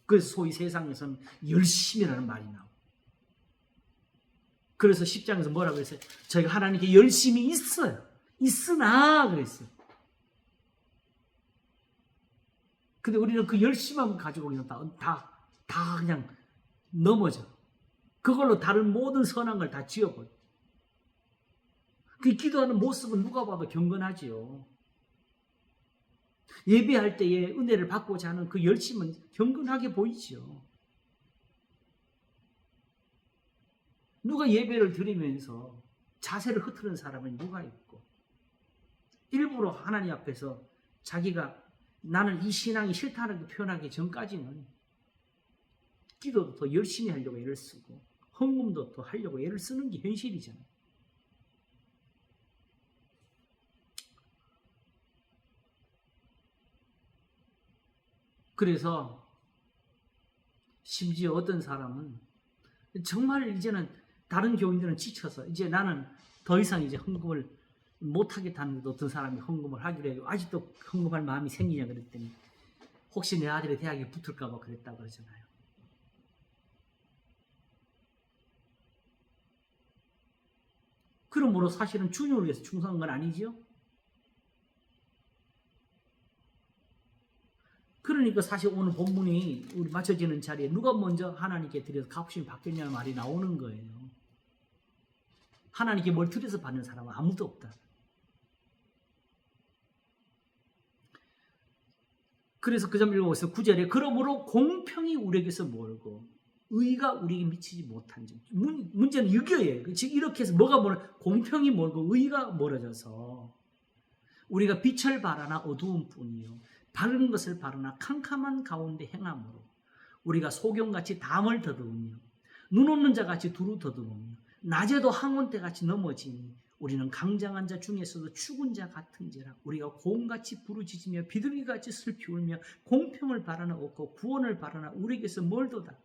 그래서 소위 세상에서는 열심이라는 말이 나오고. 그래서 10장에서 뭐라고 했어요? 저희가 하나님께 열심히 있어요. 있으나 그랬어요. 근데 우리는 그 열심함을 가지고 우리는 다 그냥 넘어져. 그걸로 다른 모든 선한 걸 다 지워버려. 그 기도하는 모습은 누가 봐도 경건하지요. 예배할 때에 은혜를 받고자 하는 그 열심은 경건하게 보이지요. 누가 예배를 드리면서 자세를 흐트는 사람은 누가 있고 일부러 하나님 앞에서 자기가 나는 이 신앙이 싫다는 표현하기 전까지는 기도도 더 열심히 하려고 애를 쓰고 헌금도 더 하려고 애를 쓰는 게 현실이잖아요. 그래서 심지어 어떤 사람은 정말 이제는 다른 교인들은 지쳐서 이제 나는 더 이상 이제 헌금을 못하겠다는데 어떤 사람이 헌금을 하기로 해요. 아직도 헌금할 마음이 생기냐 그랬더니 혹시 내 아들이 대학에 붙을까 봐 그랬다고 그러잖아요. 그러므로 사실은 주님을 위해서 충성한 건 아니지요. 그러니까 사실 오늘 본문이 우리 맞춰지는 자리에 누가 먼저 하나님께 드려서 값없이 받겠냐는 말이 나오는 거예요. 하나님께 뭘 드려서 받는 사람은 아무도 없다. 그래서 그 점 읽어보세요. 9절에 그러므로 공평이 우리에게서 멀고 의가 우리에게 미치지 못한 점. 문제는 이거예요. 즉 이렇게 해서 뭐가 공평이 멀고 의가 멀어져서 우리가 빛을 바라나 어두운 뿐이요 바른 것을 바라나 캄캄한 가운데 행함으로 우리가 소경같이 담을 더듬으며 눈 없는 자같이 두루 더듬으며 낮에도 항원대같이 넘어지니 우리는 강장한 자 중에서도 죽은 자 같은지라 우리가 고음같이 부르짖으며 비둘기같이 슬피 울며 공평을 바라나 없고 구원을 바라나 우리에게서 멀도다.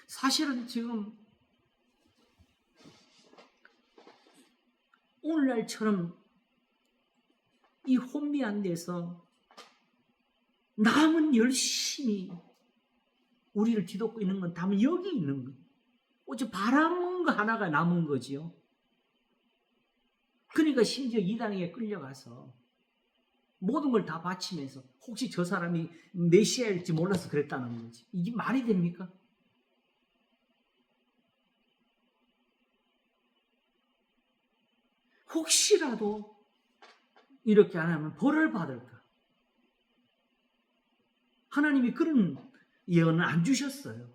사실은 지금 오늘날처럼 이 혼미한 데서 남은 열심히 우리를 뒤덮고 있는 건 다만 여기 있는 거예요. 오직 바라는 거 하나가 남은 거지요. 그러니까 심지어 이단에게 끌려가서 모든 걸 다 바치면서 혹시 저 사람이 메시아일지 몰라서 그랬다는 거지. 이게 말이 됩니까? 혹시라도 이렇게 안 하면 벌을 받을까? 하나님이 그런 예언을 안 주셨어요.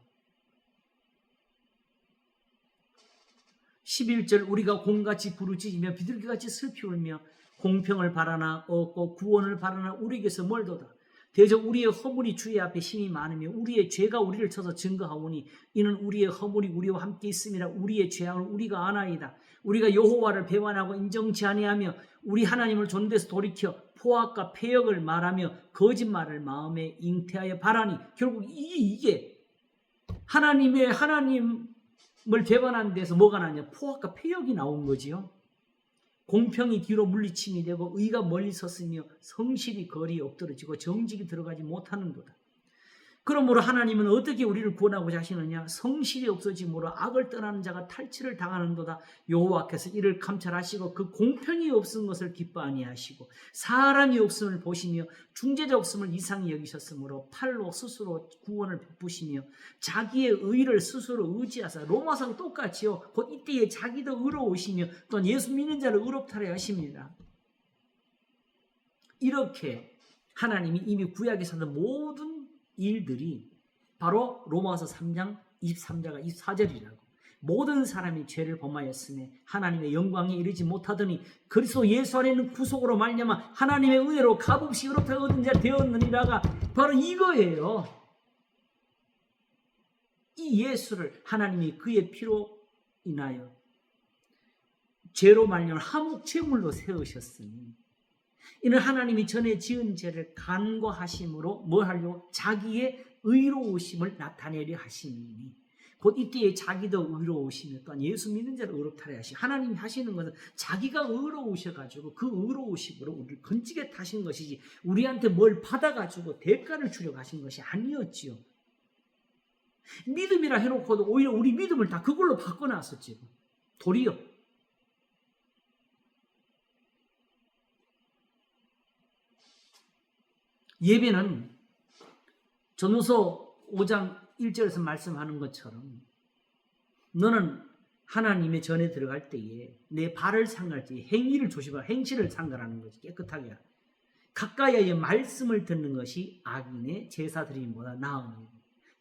11절 우리가 곰같이 부르짖으며 비둘기같이 슬피 울며 공평을 바라나 얻고 구원을 바라나 우리에게서 멀도다. 대저 우리의 허물이 주의 앞에 심히 많으며 우리의 죄가 우리를 쳐서 증거하오니 이는 우리의 허물이 우리와 함께 있음이라 우리의 죄악을 우리가 아나이다. 우리가 여호와를 배반하고 인정치 아니하며 우리 하나님을 존대에서 돌이켜 포악과 폐역을 말하며 거짓말을 마음에 잉태하여 바라니 결국 이게 하나님을 배반한 데서 뭐가 나냐? 포악과 폐역이 나온 거지요. 공평이 뒤로 물리침이 되고 의가 멀리 섰으며 성실이 거리에 엎드러지고 정직이 들어가지 못하는 거다. 그러므로 하나님은 어떻게 우리를 구원하고자 하시느냐? 성실이 없어짐으로 악을 떠나는 자가 탈취를 당하는도다. 여호와께서 이를 감찰하시고 그 공평이 없은 것을 기뻐 아니하시고 사람이 없음을 보시며 중재자 없음을 이상히 여기셨으므로 팔로 스스로 구원을 베푸시며 자기의 의를 스스로 의지하사 로마서랑 똑같이요. 곧 이때에 자기도 의로우시며 또한 예수 믿는 자를 의롭다려 하십니다. 이렇게 하나님이 이미 구약에서 하는 모든 일들이 바로 로마서 3장 23절과 24절이라고. 모든 사람이 죄를 범하였으니 하나님의 영광에 이르지 못하더니 그리스도 예수 안에 있는 구속으로 말미암아 하나님의 은혜로 값없이 의롭다 얻은 자 되었느니라가 바로 이거예요. 이 예수를 하나님이 그의 피로 인하여 죄로 말미암아 화목 제물로 세우셨으니 이는 하나님이 전에 지은 죄를 간과하심으로 뭘 하려고? 자기의 의로우심을 나타내려 하시니 곧 이때에 자기도 의로우시며 또한 예수 믿는 자를 의롭다려 하시. 하나님이 하시는 것은 자기가 의로우셔가지고 그 의로우심으로 우리를 건지게 타신 것이지 우리한테 뭘 받아가지고 대가를 주려고 하신 것이 아니었지요. 믿음이라 해놓고도 오히려 우리 믿음을 다 그걸로 바꿔놨었지. 도리어. 예배는 전후서 5장 1절에서 말씀하는 것처럼 너는 하나님의 전에 들어갈 때에 내 발을 상할 때에 행위를 조심하라. 행실을 상가라는 것이 깨끗하게 하라. 가까이의 말씀을 듣는 것이 악인의 제사 드림보다 나으니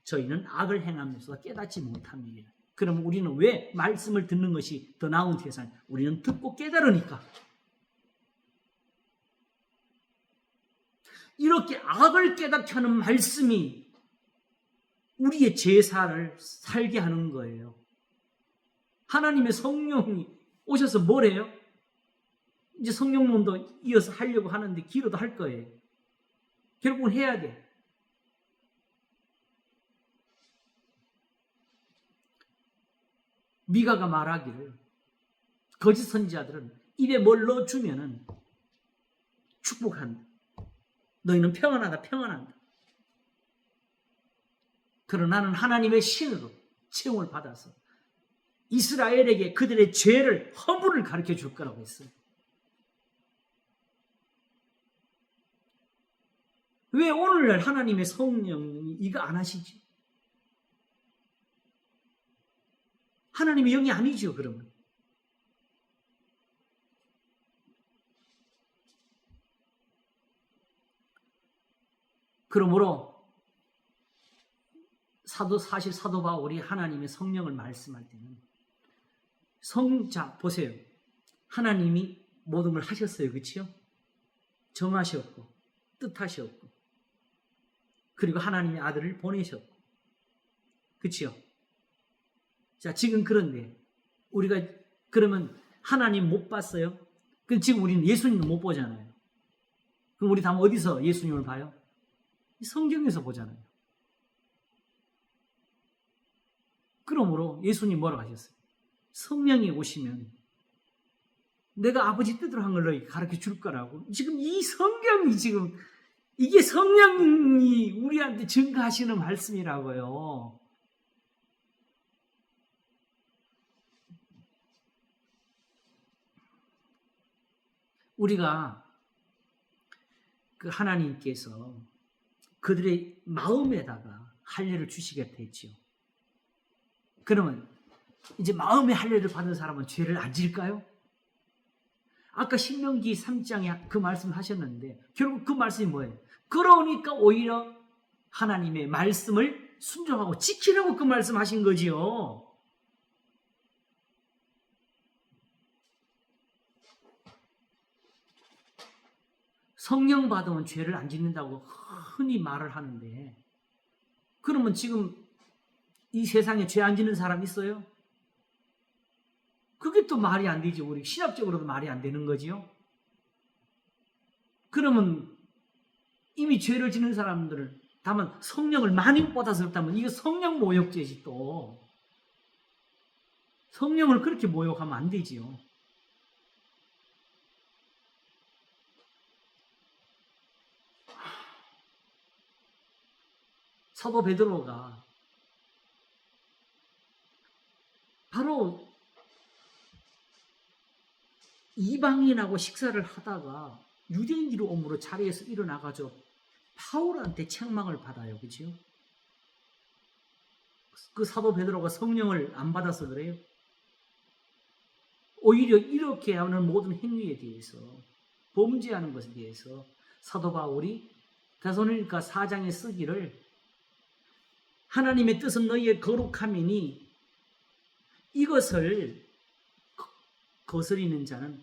저희는 악을 행하면서 깨닫지 못합니다. 그럼 우리는 왜 말씀을 듣는 것이 더 나은 대상? 우리는 듣고 깨달으니까. 이렇게 악을 깨닫게 하는 말씀이 우리의 제사를 살게 하는 거예요. 하나님의 성령이 오셔서 뭐래요? 이제 성령론도 이어서 하려고 하는데 기도도 할 거예요. 결국은 해야 돼. 미가가 말하기를 거짓 선지자들은 입에 뭘 넣어주면은 축복한다. 너희는 평안하다, 평안한다. 그러나 나는 하나님의 신으로 채용을 받아서 이스라엘에게 그들의 죄를, 허물을 가르쳐 줄 거라고 했어요. 왜 오늘날 하나님의 성령이 이거 안 하시지? 하나님의 영이 아니죠, 그러면. 그러므로 사실 사도 바울이 하나님의 성령을 말씀할 때는 자 보세요. 하나님이 모든 걸 하셨어요. 그렇죠? 정하셨고 뜻하셨고 그리고 하나님의 아들을 보내셨고 그렇죠? 자 지금 그런데 우리가 그러면 하나님 못 봤어요? 그럼 지금 우리는 예수님을 못 보잖아요. 그럼 우리 다음 어디서 예수님을 봐요? 성경에서 보잖아요. 그러므로 예수님 뭐라고 하셨어요? 성령이 오시면 내가 아버지 뜻으로 한 걸 너에게 가르쳐 줄 거라고. 지금 이 성경이 지금 이게 성령이 우리한테 증거하시는 말씀이라고요. 우리가 그 하나님께서 그들의 마음에다가 할례를 주시게 됐지요. 그러면 이제 마음의 할례를 받은 사람은 죄를 안 지을까요? 아까 신명기 3장에 그 말씀 하셨는데 결국 그 말씀이 뭐예요? 그러니까 오히려 하나님의 말씀을 순종하고 지키려고 그 말씀 하신 거지요. 성령 받으면 죄를 안 짓는다고 흔히 말을 하는데 그러면 지금 이 세상에 죄 안 짓는 사람 있어요? 그게 또 말이 안 되죠. 우리 신학적으로도 말이 안 되는 거지요. 그러면 이미 죄를 짓는 사람들은 다만 성령을 많이 못 받아서 그렇다면 이게 성령 모욕죄지 또. 성령을 그렇게 모욕하면 안 되지요. 사도 베드로가 바로 이방인하고 식사를 하다가 유대인들이 오므로 자리에서 일어나가지고 바울한테 책망을 받아요. 그죠? 그 사도 베드로가 성령을 안 받아서 그래요. 오히려 이렇게 하는 모든 행위에 대해서, 범죄하는 것에 대해서 사도 바울이 데살로니가 4장에 쓰기를, 하나님의 뜻은 너희의 거룩함이니 이것을 거스리는 자는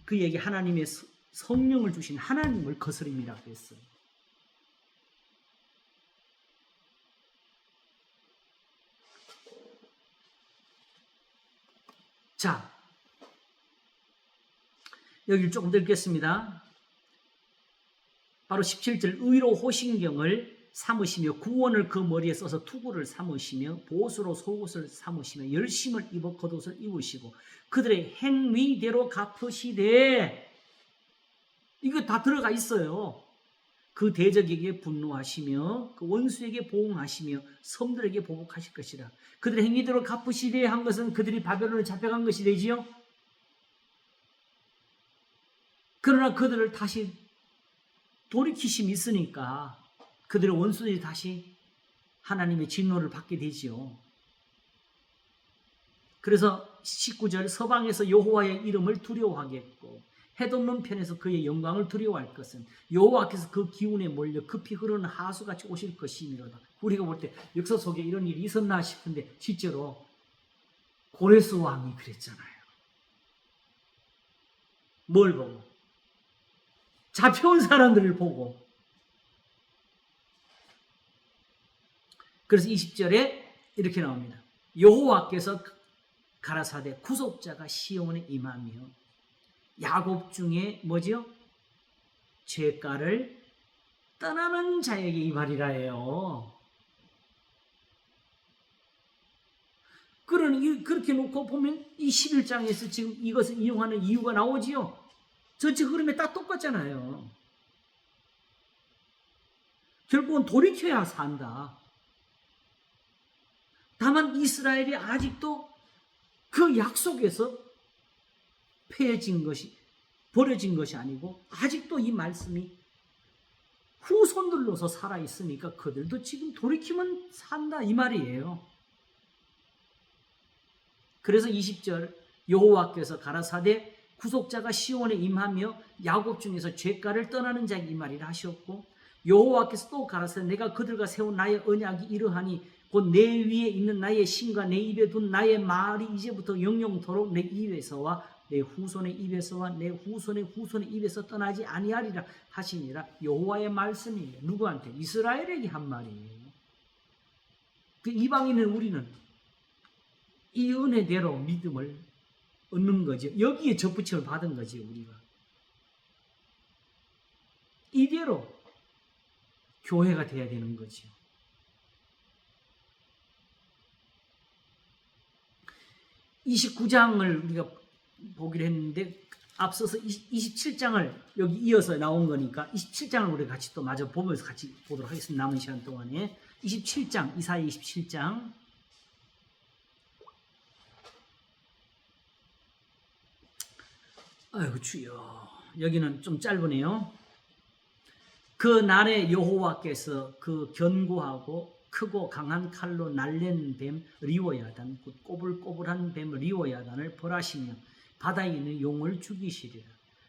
그에게 하나님의 성령을 주신 하나님을 거스림이라고 했어요. 자, 여기를 조금 더 읽겠습니다. 바로 17절, 의로 호신경을 삼으시며 구원을 그 머리에 써서 투구를 삼으시며 보수로 속옷을 삼으시며 열심을 입어 겉옷을 입으시고 그들의 행위대로 갚으시되, 이거 다 들어가 있어요. 그 대적에게 분노하시며 그 원수에게 보응하시며 섬들에게 보복하실 것이라. 그들의 행위대로 갚으시되 한 것은 그들이 바벨론에 잡혀간 것이 되지요. 그러나 그들을 다시 돌이키심이 있으니까 그들의 원수들이 다시 하나님의 진노를 받게 되지요. 그래서 19절, 서방에서 여호와의 이름을 두려워하겠고 해돋는 편에서 그의 영광을 두려워할 것은 여호와께서 그 기운에 몰려 급히 흐르는 하수같이 오실 것이미로다. 우리가 볼 때 역사 속에 이런 일이 있었나 싶은데 실제로 고레스 왕이 그랬잖아요. 뭘 보고? 잡혀온 사람들을 보고. 그래서 20절에 이렇게 나옵니다. 여호와께서 가라사대 구속자가 시온에 임하며 야곱 중에 뭐지요? 죄가를 떠나는 자에게 임하리라 해요. 그렇게 놓고 보면 이 11장에서 지금 이것을 이용하는 이유가 나오지요. 전체 흐름에 딱 똑같잖아요. 결국은 돌이켜야 산다. 다만 이스라엘이 아직도 그 약속에서 버려진 것이 아니고 아직도 이 말씀이 후손들로서 살아있으니까 그들도 지금 돌이키면 산다 이 말이에요. 그래서 20절, 여호와께서 가라사대 구속자가 시온에 임하며 야곱 중에서 죄가를 떠나는 자에게 이 말이라 하셨고, 여호와께서 또 가라사대 내가 그들과 세운 나의 언약이 이러하니 곧 내 위에 있는 나의 신과 내 입에 둔 나의 말이 이제부터 영영토록 내 입에서와 내 후손의 입에서와 내 후손의 후손의 입에서 떠나지 아니하리라 하시니라. 여호와의 말씀이에요. 누구한테? 이스라엘에게 한 말이에요. 그 이방인은 우리는 이 은혜대로 믿음을 얻는 거죠. 여기에 접붙임을 받은 거지 우리가. 이대로 교회가 돼야 되는 거죠. (29장을) 우리가 보기로 했는데 앞서서 27장을 여기 이어서 나온 거니까 27장을 우리 같이 또 마저 보면서 같이 보도록 하겠습니다. 남은 시간 동안에 27장, 이사야 27장. 아이고 주여, 여기는 좀 짧으네요. 그 날에 여호와께서 그 견고하고 크고 강한 칼로 날랜 뱀 리워야단, 곧 꼬불꼬불한 뱀 리워야단을 벌하시며 바다에 있는 용을 죽이시리라.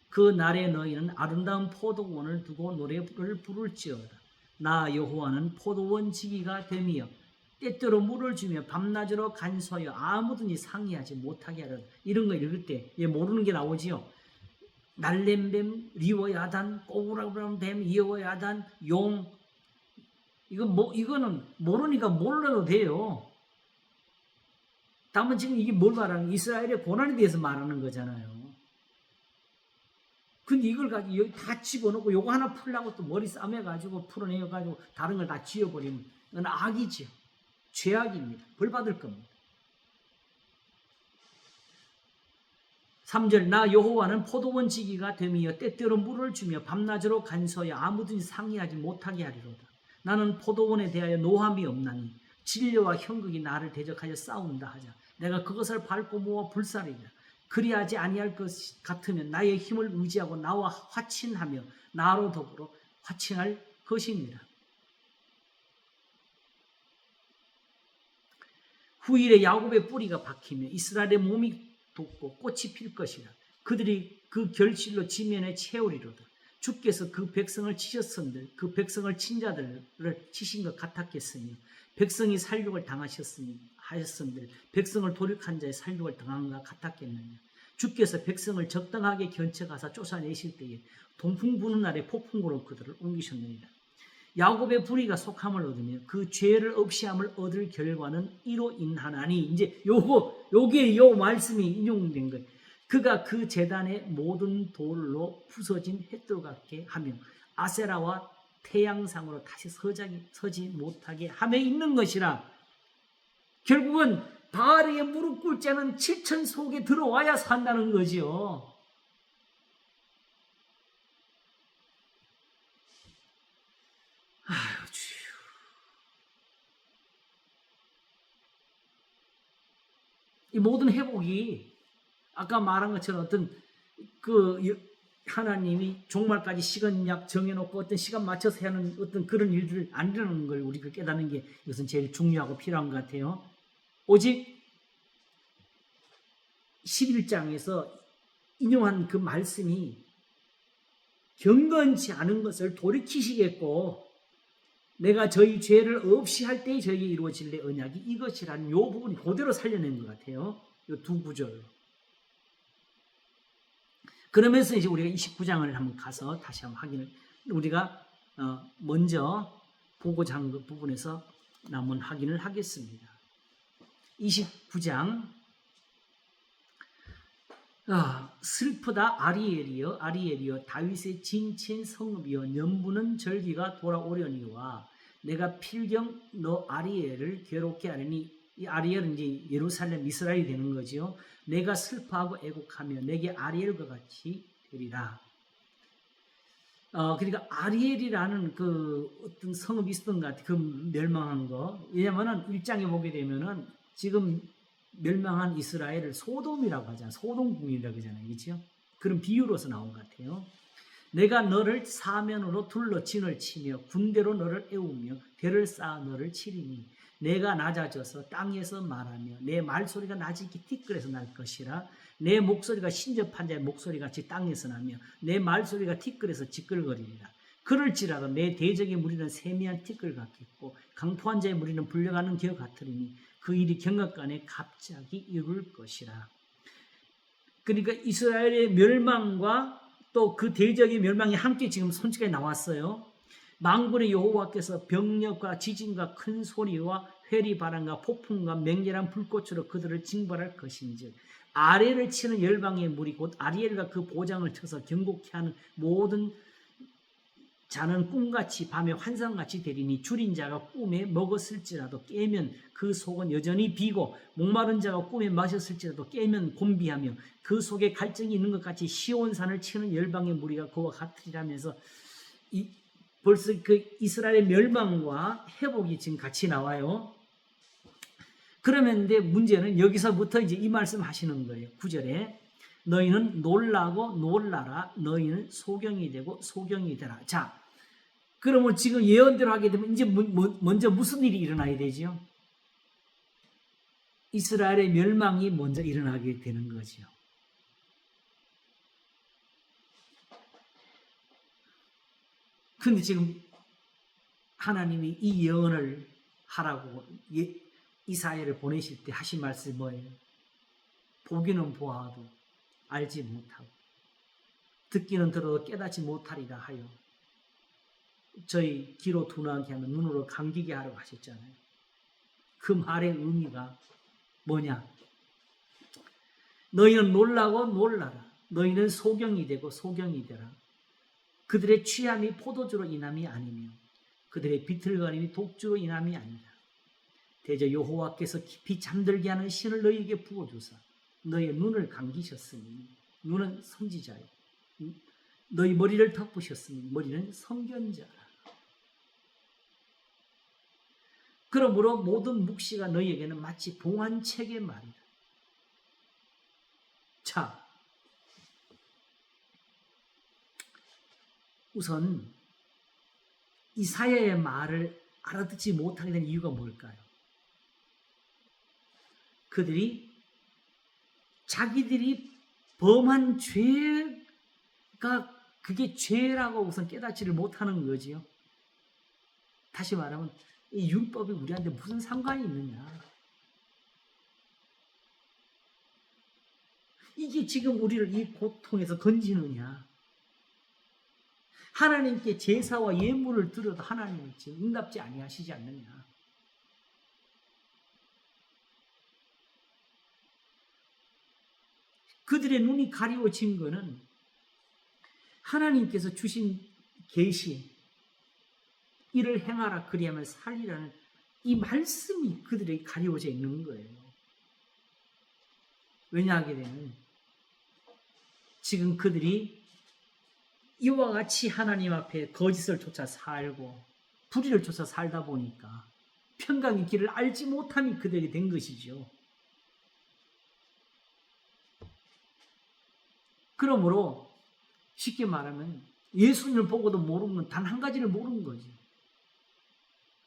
그 날에 너희는 아름다운 포도원을 두고 노래를 부를지어다. 나 여호와는 포도원 지기가 되며 때때로 물을 주며 밤낮으로 간수하여 아무든지 상의하지 못하게 하리라. 이런 거 읽을 때 모르는 게 나오지요. 날랜 뱀 리워야단, 꼬불꼬불한 뱀 리워야단, 용. 이거는 모르니까 몰라도 돼요. 다만 지금 이게 뭘 말하는, 이스라엘의 고난에 대해서 말하는 거잖아요. 근데 이걸 가지고 여기 다 집어넣고 요거 하나 풀려고 또 머리 싸매가지고 풀어내가지고 다른 걸 다 지워버리면 그건 악이죠. 죄악입니다. 벌 받을 겁니다. 3절, 나 여호와는 포도원 지기가 되며 때때로 물을 주며 밤낮으로 간수하여 아무든지 상의하지 못하게 하리로다. 나는 포도원에 대하여 노함이 없나니 진려와 형극이 나를 대적하여 싸운다 하자. 내가 그것을 밟고 모아 불사르리라. 그리하지 아니할 것 같으면 나의 힘을 의지하고 나와 화친하며 나로 더불어 화친할 것입니다. 후일에 야곱의 뿌리가 박히며 이스라엘의 몸이 돋고 꽃이 필 것이라. 그들이 그 결실로 지면에 채우리로다. 주께서 그 백성을 치셨은들 그 백성을 친 자들을 치신 것 같았겠으며 백성이 살육을 하였은들 백성을 도륙한 자의 살육을 당한 것 같았겠느냐. 주께서 백성을 적당하게 견책하사 쫓아내실 때에 동풍 부는 날에 폭풍으로 그들을 옮기셨느니라. 야곱의 불의가 속함을 얻으며 그 죄를 없이함을 얻을 결과는 이로 인하나니. 이제 요게 요 말씀이 인용된 거예요. 그가 그 제단의 모든 돌로 부서진 햇돌 같게 하며 아세라와 태양상으로 다시 서지 못하게 함에 있는 것이라. 결국은 바알에게 무릎 꿇지 않은 7천 속에 들어와야 산다는 거지요. 아유, 주여. 이 모든 회복이 아까 말한 것처럼 어떤 하나님이 종말까지 시간 약 정해놓고 어떤 시간 맞춰서 하는 어떤 그런 일들을 안 일어나는 걸 우리가 깨닫는 게 이것은 제일 중요하고 필요한 것 같아요. 오직 11장에서 인용한 그 말씀이 경건치 않은 것을 돌이키시겠고 내가 저희 죄를 없이 할 때에 저에게 이루어질래 언약이 이것이라는 요 부분이 그대로 살려낸 것 같아요. 요 두 구절. 그러면서 이제 우리가 29장을 한번 가서 다시 한번 확인을 우리가 먼저 보고자 한 그 부분에서 한번 확인을 하겠습니다. 29장 슬프다 아리엘이여 다윗의 진친 성읍이여 연부는 절기가 돌아오려니와 내가 필경 너 아리엘을 괴롭게 하리니. 이 아리엘은 이제 예루살렘 이스라엘이 되는 거죠. 내가 슬퍼하고 애곡하며 내게 아리엘과 같이 되리라. 그러니까 아리엘이라는 그 어떤 성읍이 있었던 것 같아요. 그 멸망한 거. 왜냐면은 1장에 보게 되면은 지금 멸망한 이스라엘을 소돔이라고 하잖아요. 소돔궁이라고 하잖아요. 그렇죠? 그런 비유로서 나온 것 같아요. 내가 너를 사면으로 둘러 진을 치며 군대로 너를 애우며 대를 쌓아 너를 치리니 내가 낮아져서 땅에서 말하며 내 말소리가 낮이기 티끌에서 날 것이라. 내 목소리가 신접한 자의 목소리같이 땅에서 나며 내 말소리가 티끌에서 지끌거리리라. 그럴지라도 내 대적의 무리는 세미한 티끌 같겠고 강포한 자의 무리는 불려가는 겨 같으리니 그 일이 경각간에 갑자기 이룰 것이라. 그러니까 이스라엘의 멸망과 또 그 대적의 멸망이 함께 지금 손짓에 나왔어요. 만군의 여호와께서 병력과 지진과 큰 소리와 회리바람과 폭풍과 맹렬한 불꽃으로 그들을 징벌할 것인즉 아래를 치는 열방의 무리 곧 아리엘과 그 보장을 쳐서 경고케 하는 모든 자는 꿈같이 밤에 환상같이 되리니 줄인 자가 꿈에 먹었을지라도 깨면 그 속은 여전히 비고 목마른 자가 꿈에 마셨을지라도 깨면 곤비하며 그 속에 갈증이 있는 것 같이 시온산을 치는 열방의 무리가 그와 같으리라면서 벌써 그 이스라엘의 멸망과 회복이 지금 같이 나와요. 그러면 근데 문제는 여기서부터 이제 이 말씀 하시는 거예요. 9절에 너희는 놀라고 놀라라. 너희는 소경이 되고 소경이 되라. 자, 그러면 지금 예언대로 하게 되면 이제 먼저 무슨 일이 일어나야 되죠? 이스라엘의 멸망이 먼저 일어나게 되는 거죠. 근데 지금 하나님이 이 예언을 하라고 이사야를 보내실 때 하신 말씀이 뭐예요? 보기는 보아도 알지 못하고 듣기는 들어도 깨닫지 못하리라 하여 저희 귀로 둔하게 하면 눈으로 감기게 하라고 하셨잖아요. 그 말의 의미가 뭐냐? 너희는 놀라고 놀라라. 너희는 소경이 되고 소경이 되라. 그들의 취함이 포도주로 인함이 아니며 그들의 비틀거림이 독주로 인함이 아니라 대저 여호와께서 깊이 잠들게 하는 신을 너희에게 부어주사 너희의 눈을 감기셨으니 눈은 선지자요 너희 머리를 덮으셨으니 머리는 선견자라. 그러므로 모든 묵시가 너희에게는 마치 봉안책의 말이다. 자, 우선 이사야의 말을 알아듣지 못하게 된 이유가 뭘까요? 그들이 자기들이 범한 죄가 그게 죄라고 우선 깨닫지를 못하는 거지요. 다시 말하면 이 율법이 우리한테 무슨 상관이 있느냐. 이게 지금 우리를 이 고통에서 건지느냐. 하나님께 제사와 예물을 드려도 하나님은 지금 응답지 아니하시지 않느냐. 그들의 눈이 가리워진 것은 하나님께서 주신 계시, 이를 행하라 그리하면 살리라는 이 말씀이 그들에게 가리워져 있는 거예요. 왜냐하게 되면 지금 그들이 이와 같이 하나님 앞에 거짓을 쫓아 살고 불의를 쫓아 살다 보니까 평강의 길을 알지 못함이 그들에게 된 것이죠. 그러므로 쉽게 말하면 예수님을 보고도 모르는 건 단 한 가지를 모르는 거지.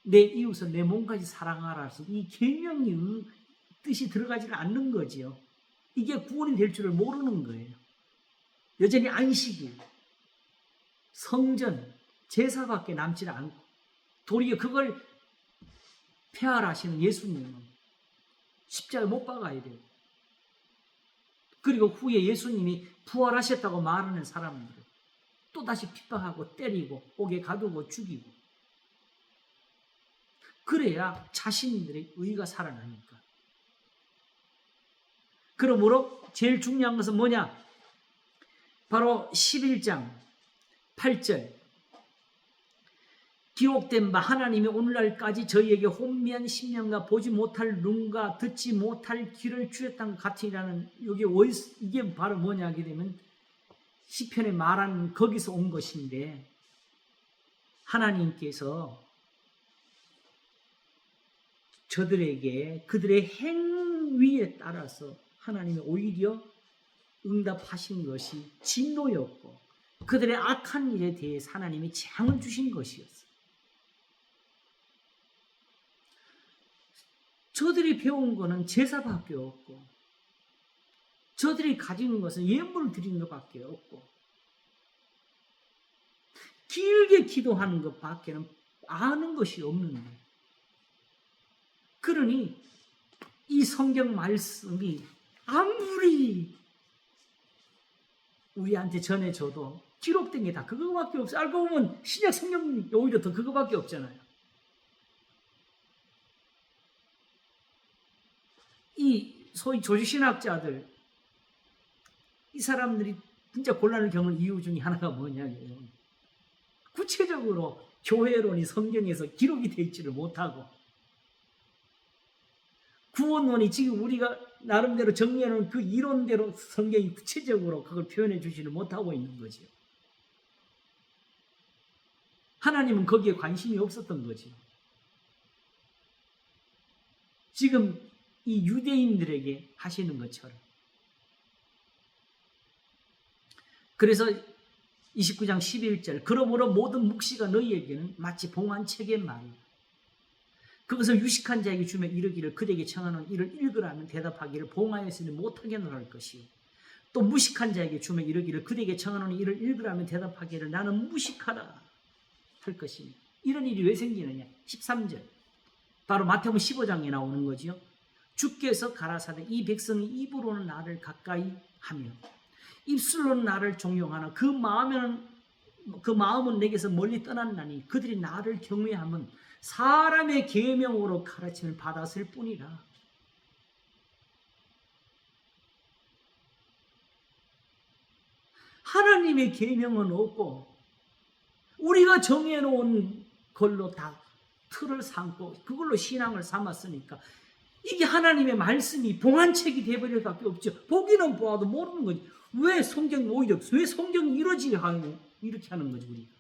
내 이웃을 내 몸까지 사랑하라. 이 계명의 뜻이 들어가지는 않는 거지요. 이게 구원이 될 줄을 모르는 거예요. 여전히 안식일, 성전, 제사밖에 남지 않고 도리어 그걸 폐하라시는 예수님은 십자가에 못 박아야 돼요. 그리고 후에 예수님이 부활하셨다고 말하는 사람들을 또다시 핍박하고 때리고 옥에 가두고 죽이고, 그래야 자신들의 의가 살아나니까. 그러므로 제일 중요한 것은 뭐냐? 바로 11장 8절 기록된 바 하나님이 오늘날까지 저희에게 혼미한 심령과 보지 못할 눈과 듣지 못할 귀를 주셨다는 것 같으니라는 이게 바로 뭐냐 하게 되면 시편에 말한 거기서 온 것인데, 하나님께서 저들에게 그들의 행위에 따라서 하나님이 오히려 응답하신 것이 진노였고 그들의 악한 일에 대해서 하나님이 재앙을 주신 것이었어요. 저들이 배운 것은 제사밖에 없고 저들이 가진 것은 예물을 드리는 것밖에 없고 길게 기도하는 것밖에는 아는 것이 없는데, 그러니 이 성경 말씀이 아무리 우리한테 전해줘도 기록된 게 다 그거밖에 없어. 알고 보면 신약 성경이 오히려 더 그거밖에 없잖아요. 이 소위 조지신학자들, 이 사람들이 진짜 곤란을 겪는 이유 중에 하나가 뭐냐면 구체적으로 교회론이 성경에서 기록이 되어 있지를 못하고 구원론이 지금 우리가 나름대로 정리하는 그 이론대로 성경이 구체적으로 그걸 표현해 주지를 못하고 있는 거죠. 하나님은 거기에 관심이 없었던 거죠. 지금 이 유대인들에게 하시는 것처럼. 그래서 29장 11절 그러므로 모든 묵시가 너희에게는 마치 봉안책의 말이다. 그것을 유식한 자에게 주며 이르기를 그대에게 청하는 이를 읽으라면 대답하기를 봉하였으니 못하겠노라 할 것이요. 또 무식한 자에게 주며 이르기를 그대에게 청하는 이를 읽으라면 대답하기를 나는 무식하다 할 것이니. 이런 일이 왜 생기느냐? 13절 바로 마태복음 15장에 나오는 거지요. 주께서 가라사대 이 백성이 입으로는 나를 가까이 하며 입술로는 나를 종용하나 그 마음은 내게서 멀리 떠났나니 그들이 나를 경외하면 사람의 계명으로 가르침을 받았을 뿐이라. 하나님의 계명은 없고 우리가 정해놓은 걸로 다 틀을 삼고 그걸로 신앙을 삼았으니까 이게 하나님의 말씀이 봉안책이 되어버릴 수밖에 없죠. 보기는 보아도 모르는 거지. 왜 성경이 오히려 왜 성경이 이렇게 하는 거지 우리가.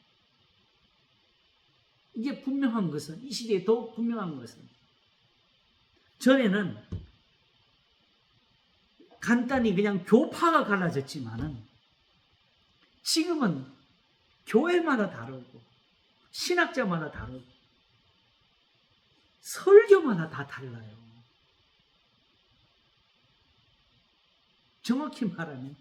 이게 분명한 것은 이 시대에 더욱 분명한 것은 전에는 간단히 그냥 교파가 갈라졌지만은 지금은 교회마다 다르고 신학자마다 다르고 설교마다 다 달라요. 정확히 말하면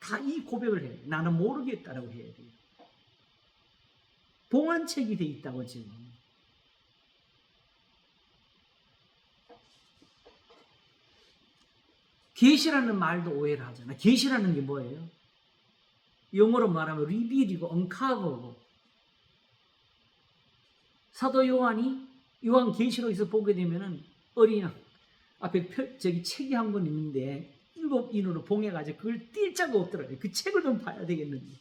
다 이 고백을 해요. 나는 모르겠다라고 해야 돼요. 봉안책이 돼 있다고 지금. 계시라는 말도 오해를 하잖아. 계시라는 게 뭐예요? 영어로 말하면 리빌이고 언카버고. 사도 요한이 요한 계시록에서 보게 되면은 어린 양 앞에 책이 한 권 있는데 7인으로 봉해가지고 그걸 뗄 자가 없더라고요. 그 책을 좀 봐야 되겠는데.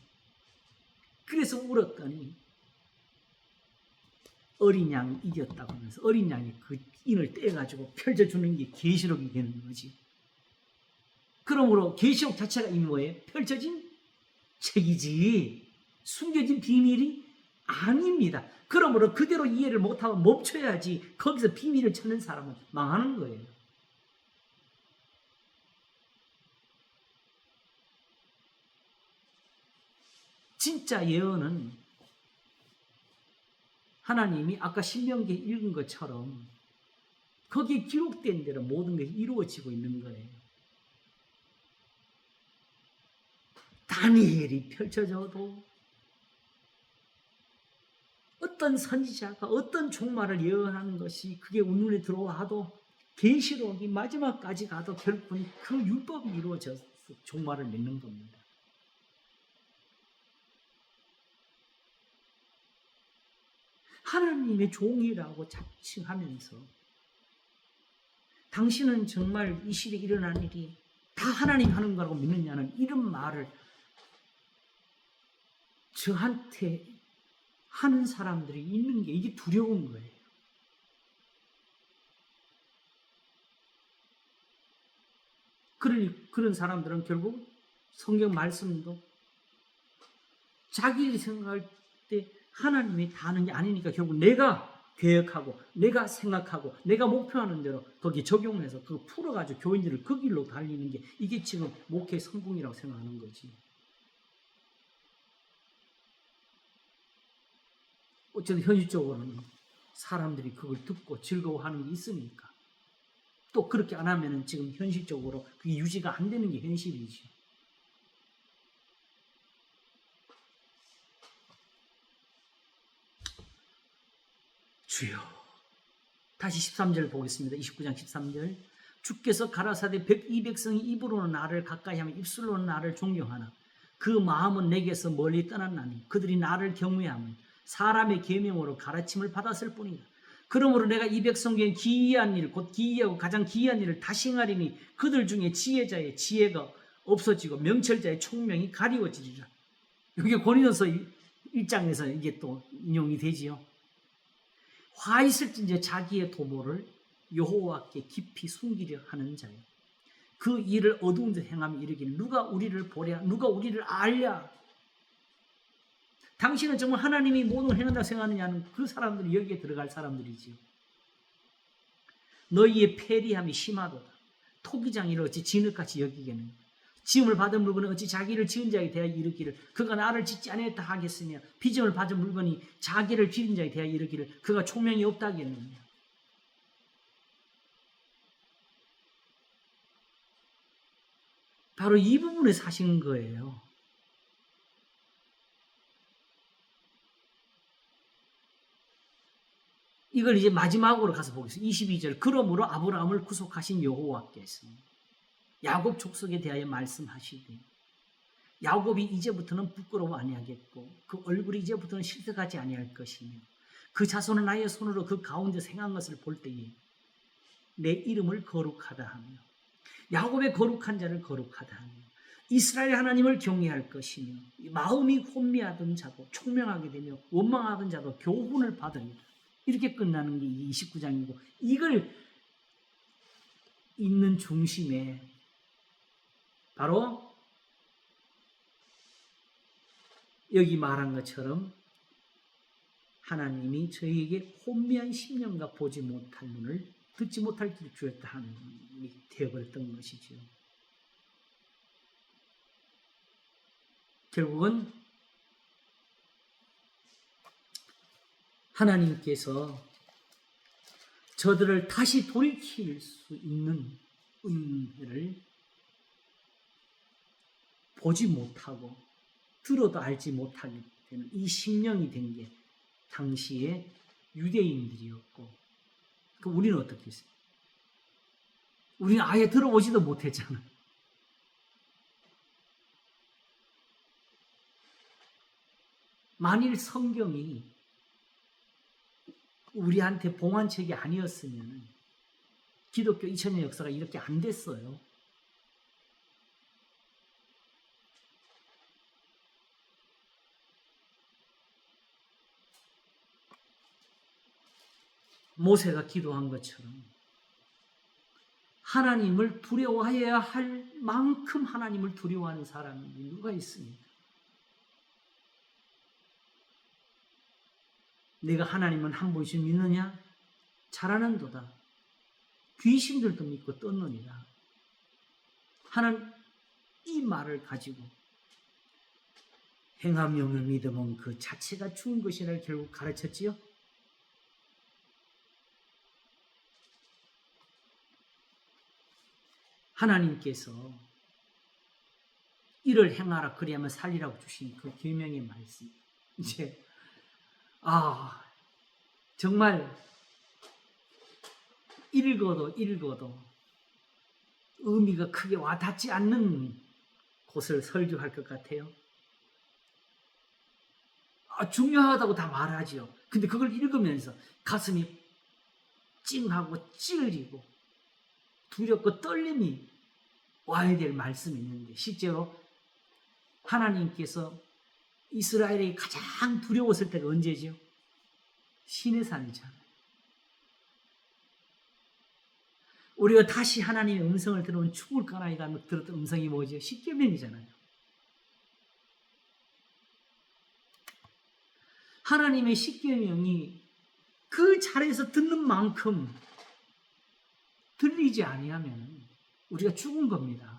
그래서 울었더니 어린 양이 이겼다고 하면서 어린 양이 그 인을 떼가지고 펼쳐주는 게 계시록이 되는 거지. 그러므로 계시록 자체가 이 뭐예요? 펼쳐진 책이지 숨겨진 비밀이 아닙니다. 그러므로 그대로 이해를 못하고 멈춰야지 거기서 비밀을 찾는 사람은 망하는 거예요. 진짜 예언은 하나님이 아까 신명기에 읽은 것처럼 거기에 기록된 대로 모든 것이 이루어지고 있는 거예요. 다니엘이 펼쳐져도 어떤 선지자가 어떤 종말을 예언하는 것이 그게 눈에 들어와도 계시록이 마지막까지 가도 결국은 그 율법이 이루어져서 종말을 맺는 겁니다. 하나님의 종이라고 자칭하면서 당신은 정말 이 시대에 일어난 일이 다 하나님 하는 거라고 믿느냐는 이런 말을 저한테 하는 사람들이 있는 게 이게 두려운 거예요. 그러니 그런 사람들은 결국 성경 말씀도 자기 생각할 때 하나님이 다 하는 게 아니니까 결국 내가 계획하고 내가 생각하고 내가 목표하는 대로 거기에 적용해서 그거 풀어가지고 교인들을 그 길로 달리는 게 이게 지금 목회 성공이라고 생각하는 거지. 어쨌든 현실적으로는 사람들이 그걸 듣고 즐거워하는 게 있으니까 또 그렇게 안 하면은 지금 현실적으로 그게 유지가 안 되는 게 현실이지. 주여. 다시 13절 보겠습니다. 29장 13절. 주께서 가라사대 이 백성이 입으로는 나를 가까이 하며 입술로는 나를 존경하나 그 마음은 내게서 멀리 떠났나니 그들이 나를 경외하면 사람의 계명으로 가르침을 받았을 뿐이다. 그러므로 내가 이 백성 중에 기이한 일, 곧 기이하고 가장 기이한 일을 다시 행하리니 그들 중에 지혜자의 지혜가 없어지고 명철자의 총명이 가리워지리라. 여기 고린도서 1장에서 이게 또 인용이 되지요. 화 있을진저 자기의 도모를 여호와께 깊이 숨기려 하는 자요. 그 일을 어두운 데 행하며 이르기를 누가 우리를 보랴 누가 우리를 알랴. 당신은 정말 하나님이 모든 걸 행한다고 생각하느냐는 그 사람들이 여기에 들어갈 사람들이지요. 너희의 패리함이 심하도다. 토기장이를 어찌 진흙같이 여기겠느냐. 지음을 받은 물건은 어찌 자기를 지은 자에 대하여 이르기를 그가 나를 짓지 아니했다 하겠으며 빚음을 받은 물건이 자기를 지은 자에 대하여 이르기를 그가 총명이 없다 하겠느냐. 바로 이 부분에 사신 거예요. 이걸 이제 마지막으로 가서 보겠습니다. 22절. 그러므로 아브라함을 구속하신 여호와께서 야곱 족속에 대하여 말씀하시되 야곱이 이제부터는 부끄러워 아니하겠고 그 얼굴이 이제부터는 실색하지 아니할 것이며 그 자손은 나의 손으로 그 가운데 생한 것을 볼 때에 내 이름을 거룩하다 하며 야곱의 거룩한 자를 거룩하다 하며 이스라엘 하나님을 경외할 것이며 마음이 혼미하던 자도 총명하게 되며 원망하던 자도 교훈을 받으리라. 이렇게 끝나는 게 29장이고 이걸 있는 중심에 바로 여기 말한 것처럼 하나님이 저희에게 혼미한 심령과 보지 못할 눈을 듣지 못할 길을 주었다 하는 일이 되어버렸던 것이죠. 결국은 하나님께서 저들을 다시 돌이킬 수 있는 은혜를 보지 못하고 들어도 알지 못하게 되는 이 심령이 된 게 당시의 유대인들이었고, 우리는 어떻게 했어요? 우리는 아예 들어보지도 못했잖아. 만일 성경이 우리한테 봉안책이 아니었으면 기독교 2000년 역사가 이렇게 안 됐어요. 모세가 기도한 것처럼 하나님을 두려워해야 할 만큼 하나님을 두려워하는 사람이 누가 있습니까? 내가 하나님은 한 분씩 믿느냐? 잘하는도다. 귀신들도 믿고 떴느니라. 하는 이 말을 가지고 행함용을 믿으면 그 자체가 죽은 것이라를 결국 가르쳤지요. 하나님께서 이를 행하라 그리하면 살리라고 주신 그 계명의 말씀, 이제 정말 읽어도 의미가 크게 와닿지 않는 곳을 설교할 것 같아요. 중요하다고 다 말하지요. 근데 그걸 읽으면서 가슴이 찡하고 찔리고 두렵고 떨림이 와야 될 말씀이 있는데, 실제로 하나님께서 이스라엘이 가장 두려웠을 때가 언제죠? 시내산이잖아요. 우리가 다시 하나님의 음성을 들으면 죽을 까나이가 들었던 음성이 뭐죠? 십계명이잖아요. 하나님의 십계명이 그 자리에서 듣는 만큼 들리지 아니하면 우리가 죽은 겁니다.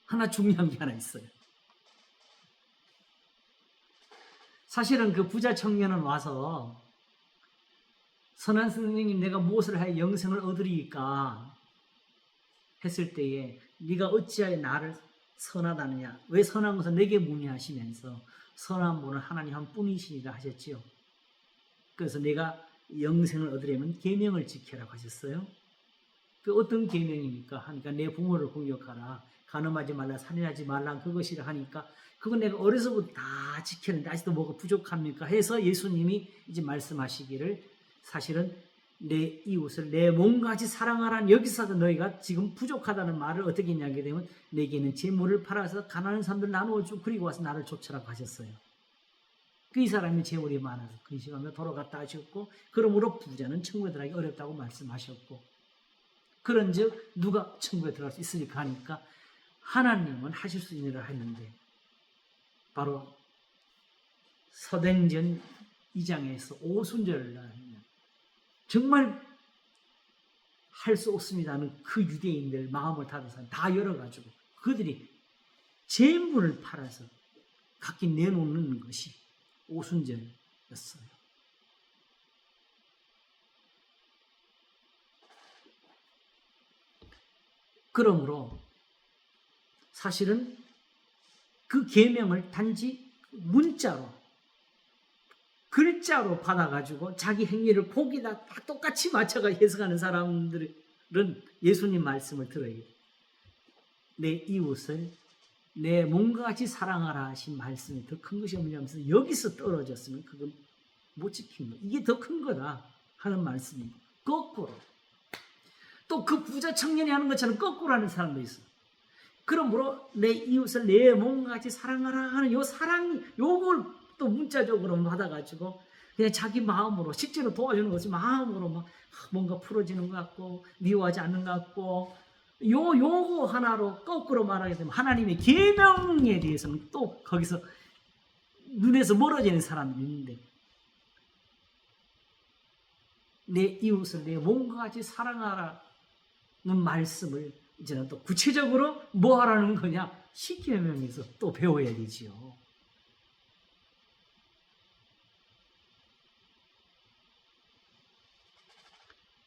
하나 중요한 게 하나 있어요. 사실은 그 부자 청년은 와서 선한 선생님, 내가 무엇을 하여 영생을 얻으리이까 했을 때에 네가 어찌하여 나를 선하다느냐, 왜 선한 것을 내게 문의하시면서 선한 분은 하나님 한 분이시니라 하셨지요. 그래서 내가 영생을 얻으려면 계명을 지켜라고 하셨어요. 그 어떤 계명입니까? 하니까 내 부모를 공경하라, 간음하지 말라, 살인하지 말라, 그것이라 하니까 그건 내가 어려서부터 다 지켰는데 아직도 뭐가 부족합니까? 해서 예수님이 이제 말씀하시기를, 사실은 내 이웃을 내 몸과 같이 사랑하라는, 여기서도 너희가 지금 부족하다는 말을 어떻게 했냐게 되면 내게는 재물을 팔아서 가난한 사람들 나누어 주고 그리고 와서 나를 좇으라고 하셨어요. 그 이 사람이 재물이 많아서 근심하며 돌아갔다 하셨고, 그러므로 부자는 천국에 들어가기 어렵다고 말씀하셨고, 그런즉 누가 천국에 들어갈 수 있으니까 하니까 하나님은 하실 수 있는 일을 했는데, 바로 서댕전 2장에서 오순절을 하면 정말 할 수 없습니다는 그 유대인들 마음을 닫아서 다 열어가지고 그들이 재물을 팔아서 각기 내놓는 것이 오순절이었어요. 그러므로 사실은 그 계명을 단지 문자로, 글자로 받아가지고 자기 행위를 거기다 다 똑같이 맞춰가 해석하는 사람들은 예수님 말씀을 들어야 돼. 내 이웃을 내 몸과 같이 사랑하라 하신 말씀이 더 큰 것이 없냐면서 여기서 떨어졌으면 그건 못 지킨 거. 이게 더 큰 거다 하는 말씀이고, 거꾸로 또 그 부자 청년이 하는 것처럼 거꾸로 하는 사람도 있어. 그러므로 내 이웃을 내 몸과 같이 사랑하라 하는 요 사랑, 요걸 또 문자적으로 받아가지고 그냥 자기 마음으로, 실제로 도와주는 것이 마음으로 막 뭔가 풀어지는 것 같고 미워하지 않는 것 같고 요거 하나로 거꾸로 말하게 되면 하나님의 계명에 대해서는 또 거기서 눈에서 멀어지는 사람이 있는데, 내 이웃을 내 몸과 같이 사랑하라는 말씀을 이제는 또 구체적으로 뭐 하라는 거냐? 십계명에서 또 배워야 되지요.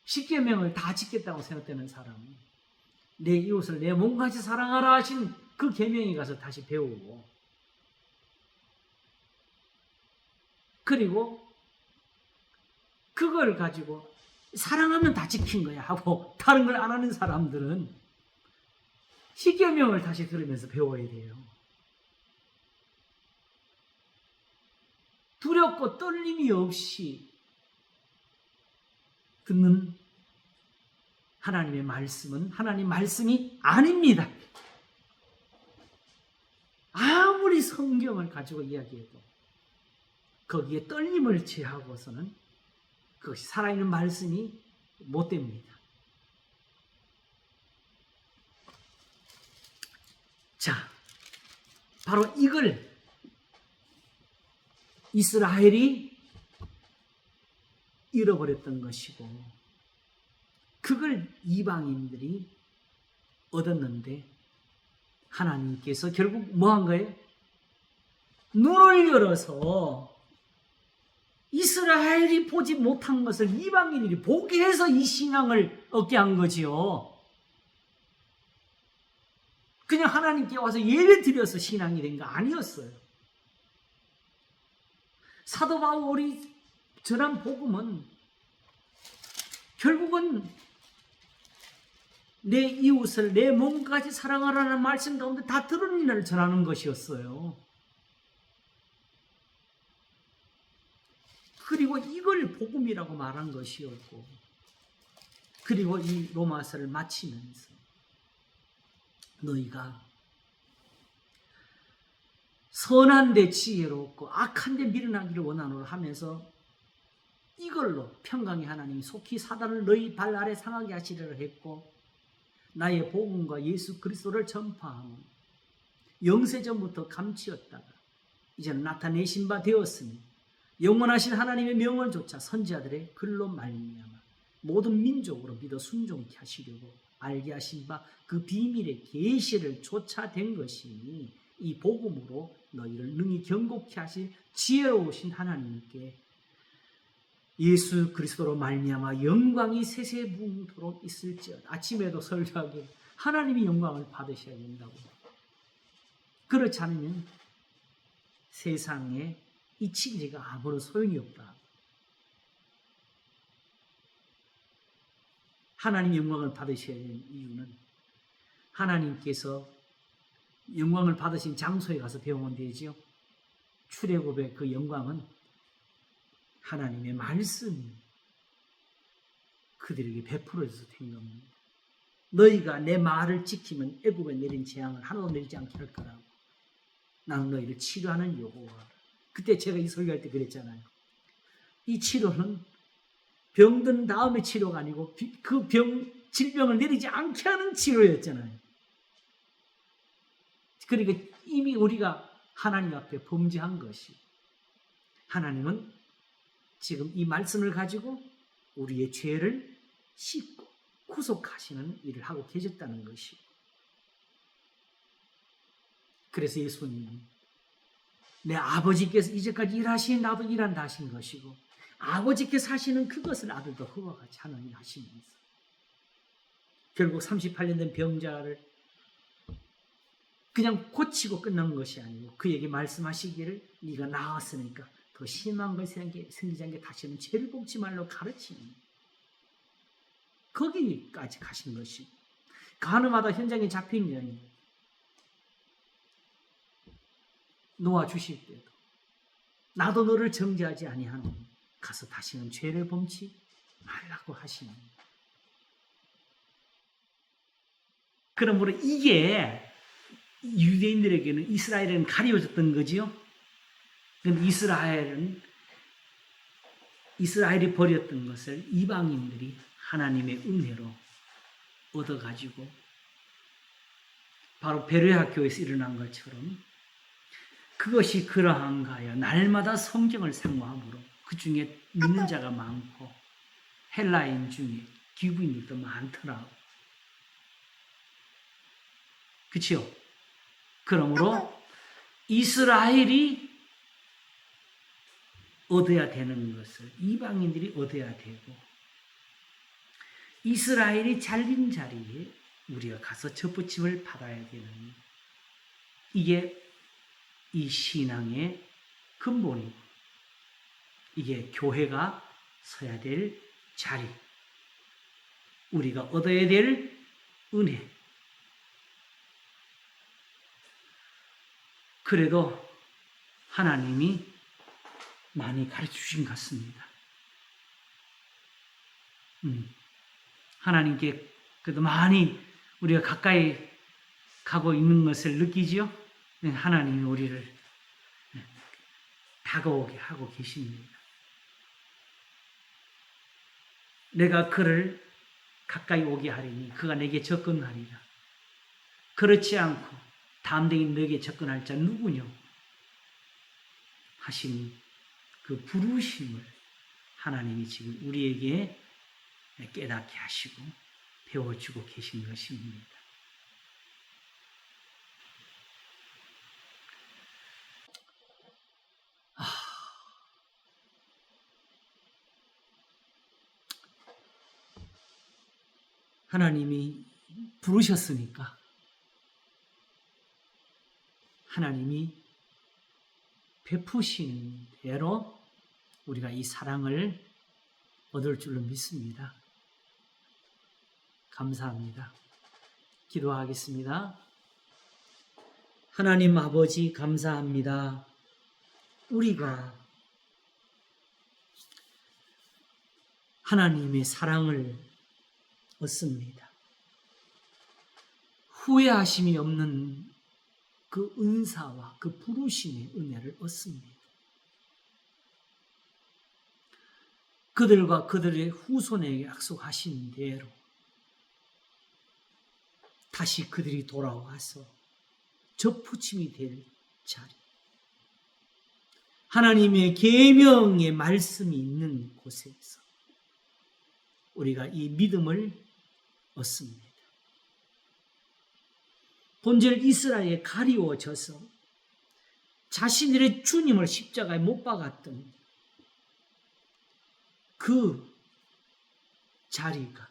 십계명을 다 지켰다고 생각되는 사람은 내 이웃을 내 몸과 같이 사랑하라 하신 그 계명에 가서 다시 배우고, 그리고 그걸 가지고 사랑하면 다 지킨 거야 하고 다른 걸 안 하는 사람들은 십계명을 다시 들으면서 배워야 돼요. 두렵고 떨림이 없이 듣는 하나님의 말씀은 하나님 말씀이 아닙니다. 아무리 성경을 가지고 이야기해도 거기에 떨림을 취하고서는 그것이 살아있는 말씀이 못 됩니다. 자, 바로 이걸 이스라엘이 잃어버렸던 것이고, 그걸 이방인들이 얻었는데 하나님께서 결국 뭐 한 거예요? 눈을 열어서 이스라엘이 보지 못한 것을 이방인들이 보게 해서 이 신앙을 얻게 한 거지요. 그냥 하나님께 와서 예배 드려서 신앙이 된 거 아니었어요. 사도 바울이 전한 복음은 결국은 내 이웃을 내 몸까지 사랑하라는 말씀 가운데 다 들은 일을 전하는 것이었어요. 그리고 이걸 복음이라고 말한 것이었고, 그리고 이 로마서를 마치면서 너희가 선한 데 지혜롭고 악한 데 미련하기를 원하노라 하면서 이걸로 평강의 하나님이 속히 사단을 너희 발 아래 상하게 하시리라 했고, 나의 복음과 예수 그리스도를 전파하며 영세전부터 감추었다가 이제는 나타내신 바 되었으니 영원하신 하나님의 명을조차 선지자들의 글로 말미암아 모든 민족으로 믿어 순종케 하시려고 알게 하신 바 그 비밀의 계시를 쫓아된 것이니 이 복음으로 너희를 능히 경고케 하실 지혜로우신 하나님께 예수 그리스도로 말미암아 영광이 세세무토록 있을지어다. 아침에도 설교하기 하나님이 영광을 받으셔야 된다고. 그렇지 않으면 세상에 이 진리가 아무런 소용이 없다. 하나님 영광을 받으셔야 되는 이유는 하나님께서 영광을 받으신 장소에 가서 배우면 되지요. 출애굽의 그 영광은 하나님의 말씀이 그들에게 베풀어져서 된 겁니다. 너희가 내 말을 지키면 애굽에 내린 재앙을 하나도 내리지 않게 할 거라고. 나는 너희를 치료하는 여호와. 그때 제가 이 설교할 때 그랬잖아요. 이 치료는 병든 다음에 치료가 아니고 그 질병을 내리지 않게 하는 치료였잖아요. 그러니까 이미 우리가 하나님 앞에 범죄한 것이, 하나님은 지금 이 말씀을 가지고 우리의 죄를 씻고 구속하시는 일을 하고 계셨다는 것이고, 그래서 예수님은 내 아버지께서 이제까지 일하신 나도 일한다 하신 것이고, 아버지께서 하시는 그것을 아들도 그와 같이 하느니 하시면서 결국 38년 된 병자를 그냥 고치고 끝난 것이 아니고 그에게 말씀하시기를 네가 나았으니까 더 심한 걸 생기지 않게 다시는 죄를 범치 말로 가르치는, 거기까지 가신 것이고, 가늠하다 현장에 잡힌 자니 놓아 주실 때도 나도 너를 정죄하지 아니하노니 가서 다시는 죄를 범치 말라고 하시는. 그러므로 이게 유대인들에게는, 이스라엘은 가려졌던 거지요. 그런데 이스라엘이 버렸던 것을 이방인들이 하나님의 은혜로 얻어가지고 바로 베레아 학교에서 일어난 것처럼 그것이 그러한가 하여 날마다 성경을 상고함으로 그 중에 믿는 자가 많고 헬라인 중에 기구인들도 많더라고. 그치요? 그러므로 이스라엘이 얻어야 되는 것을 이방인들이 얻어야 되고 이스라엘이 잘린 자리에 우리가 가서 접붙임을 받아야 되는 이게 이 신앙의 근본이고 이게 교회가 서야 될 자리, 우리가 얻어야 될 은혜. 그래도 하나님이 많이 가르쳐 주신 것 같습니다. 하나님께 그래도 많이 우리가 가까이 가고 있는 것을 느끼지요? 하나님이 우리를 다가오게 하고 계십니다. 내가 그를 가까이 오게 하리니 그가 내게 접근하리라. 그렇지 않고 담대히 내게 접근할 자 누구뇨? 하신 그 부르심을 하나님이 지금 우리에게 깨닫게 하시고 배워주고 계신 것입니다. 하나님이 부르셨으니까 하나님이 베푸신 대로 우리가 이 사랑을 얻을 줄로 믿습니다. 감사합니다. 기도하겠습니다. 하나님 아버지 감사합니다. 우리가 하나님의 사랑을 얻습니다. 후회하심이 없는 그 은사와 그 부르심의 은혜를 얻습니다. 그들과 그들의 후손에게 약속하신 대로 다시 그들이 돌아와서 접붙임이 될 자리, 하나님의 계명의 말씀이 있는 곳에서 우리가 이 믿음을 얻습니다. 본질 이스라엘에 가리워져서 자신들의 주님을 십자가에 못 박았던 그 자리가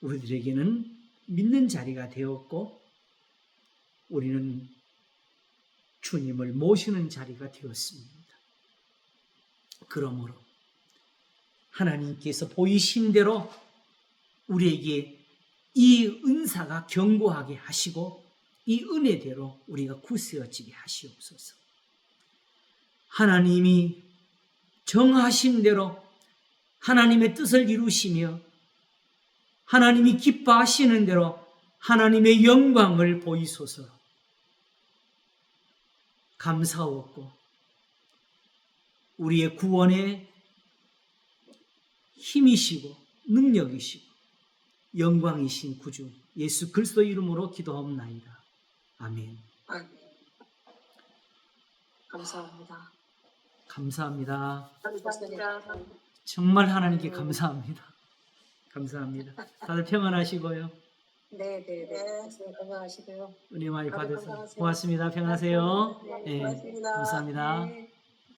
우리들에게는 믿는 자리가 되었고 우리는 주님을 모시는 자리가 되었습니다. 그러므로 하나님께서 보이신 대로 우리에게 이 은사가 견고하게 하시고 이 은혜대로 우리가 굳세어지게 하시옵소서. 하나님이 정하신 대로 하나님의 뜻을 이루시며 하나님이 기뻐하시는 대로 하나님의 영광을 보이소서. 감사하고 우리의 구원의 힘이시고 능력이시고 영광이신 구주 예수 그리스도 이름으로 기도하옵나이다. 아멘. 감사합니다. 감사합니다. 감사합니다. 정말 하나님께 감사합니다. 감사합니다. 다들 평안하시고요. 네. 건강하시고요. 은혜 많이 다들 받으세요. 건강하세요. 고맙습니다. 평안하세요. 네, 고맙습니다. 감사합니다. 네.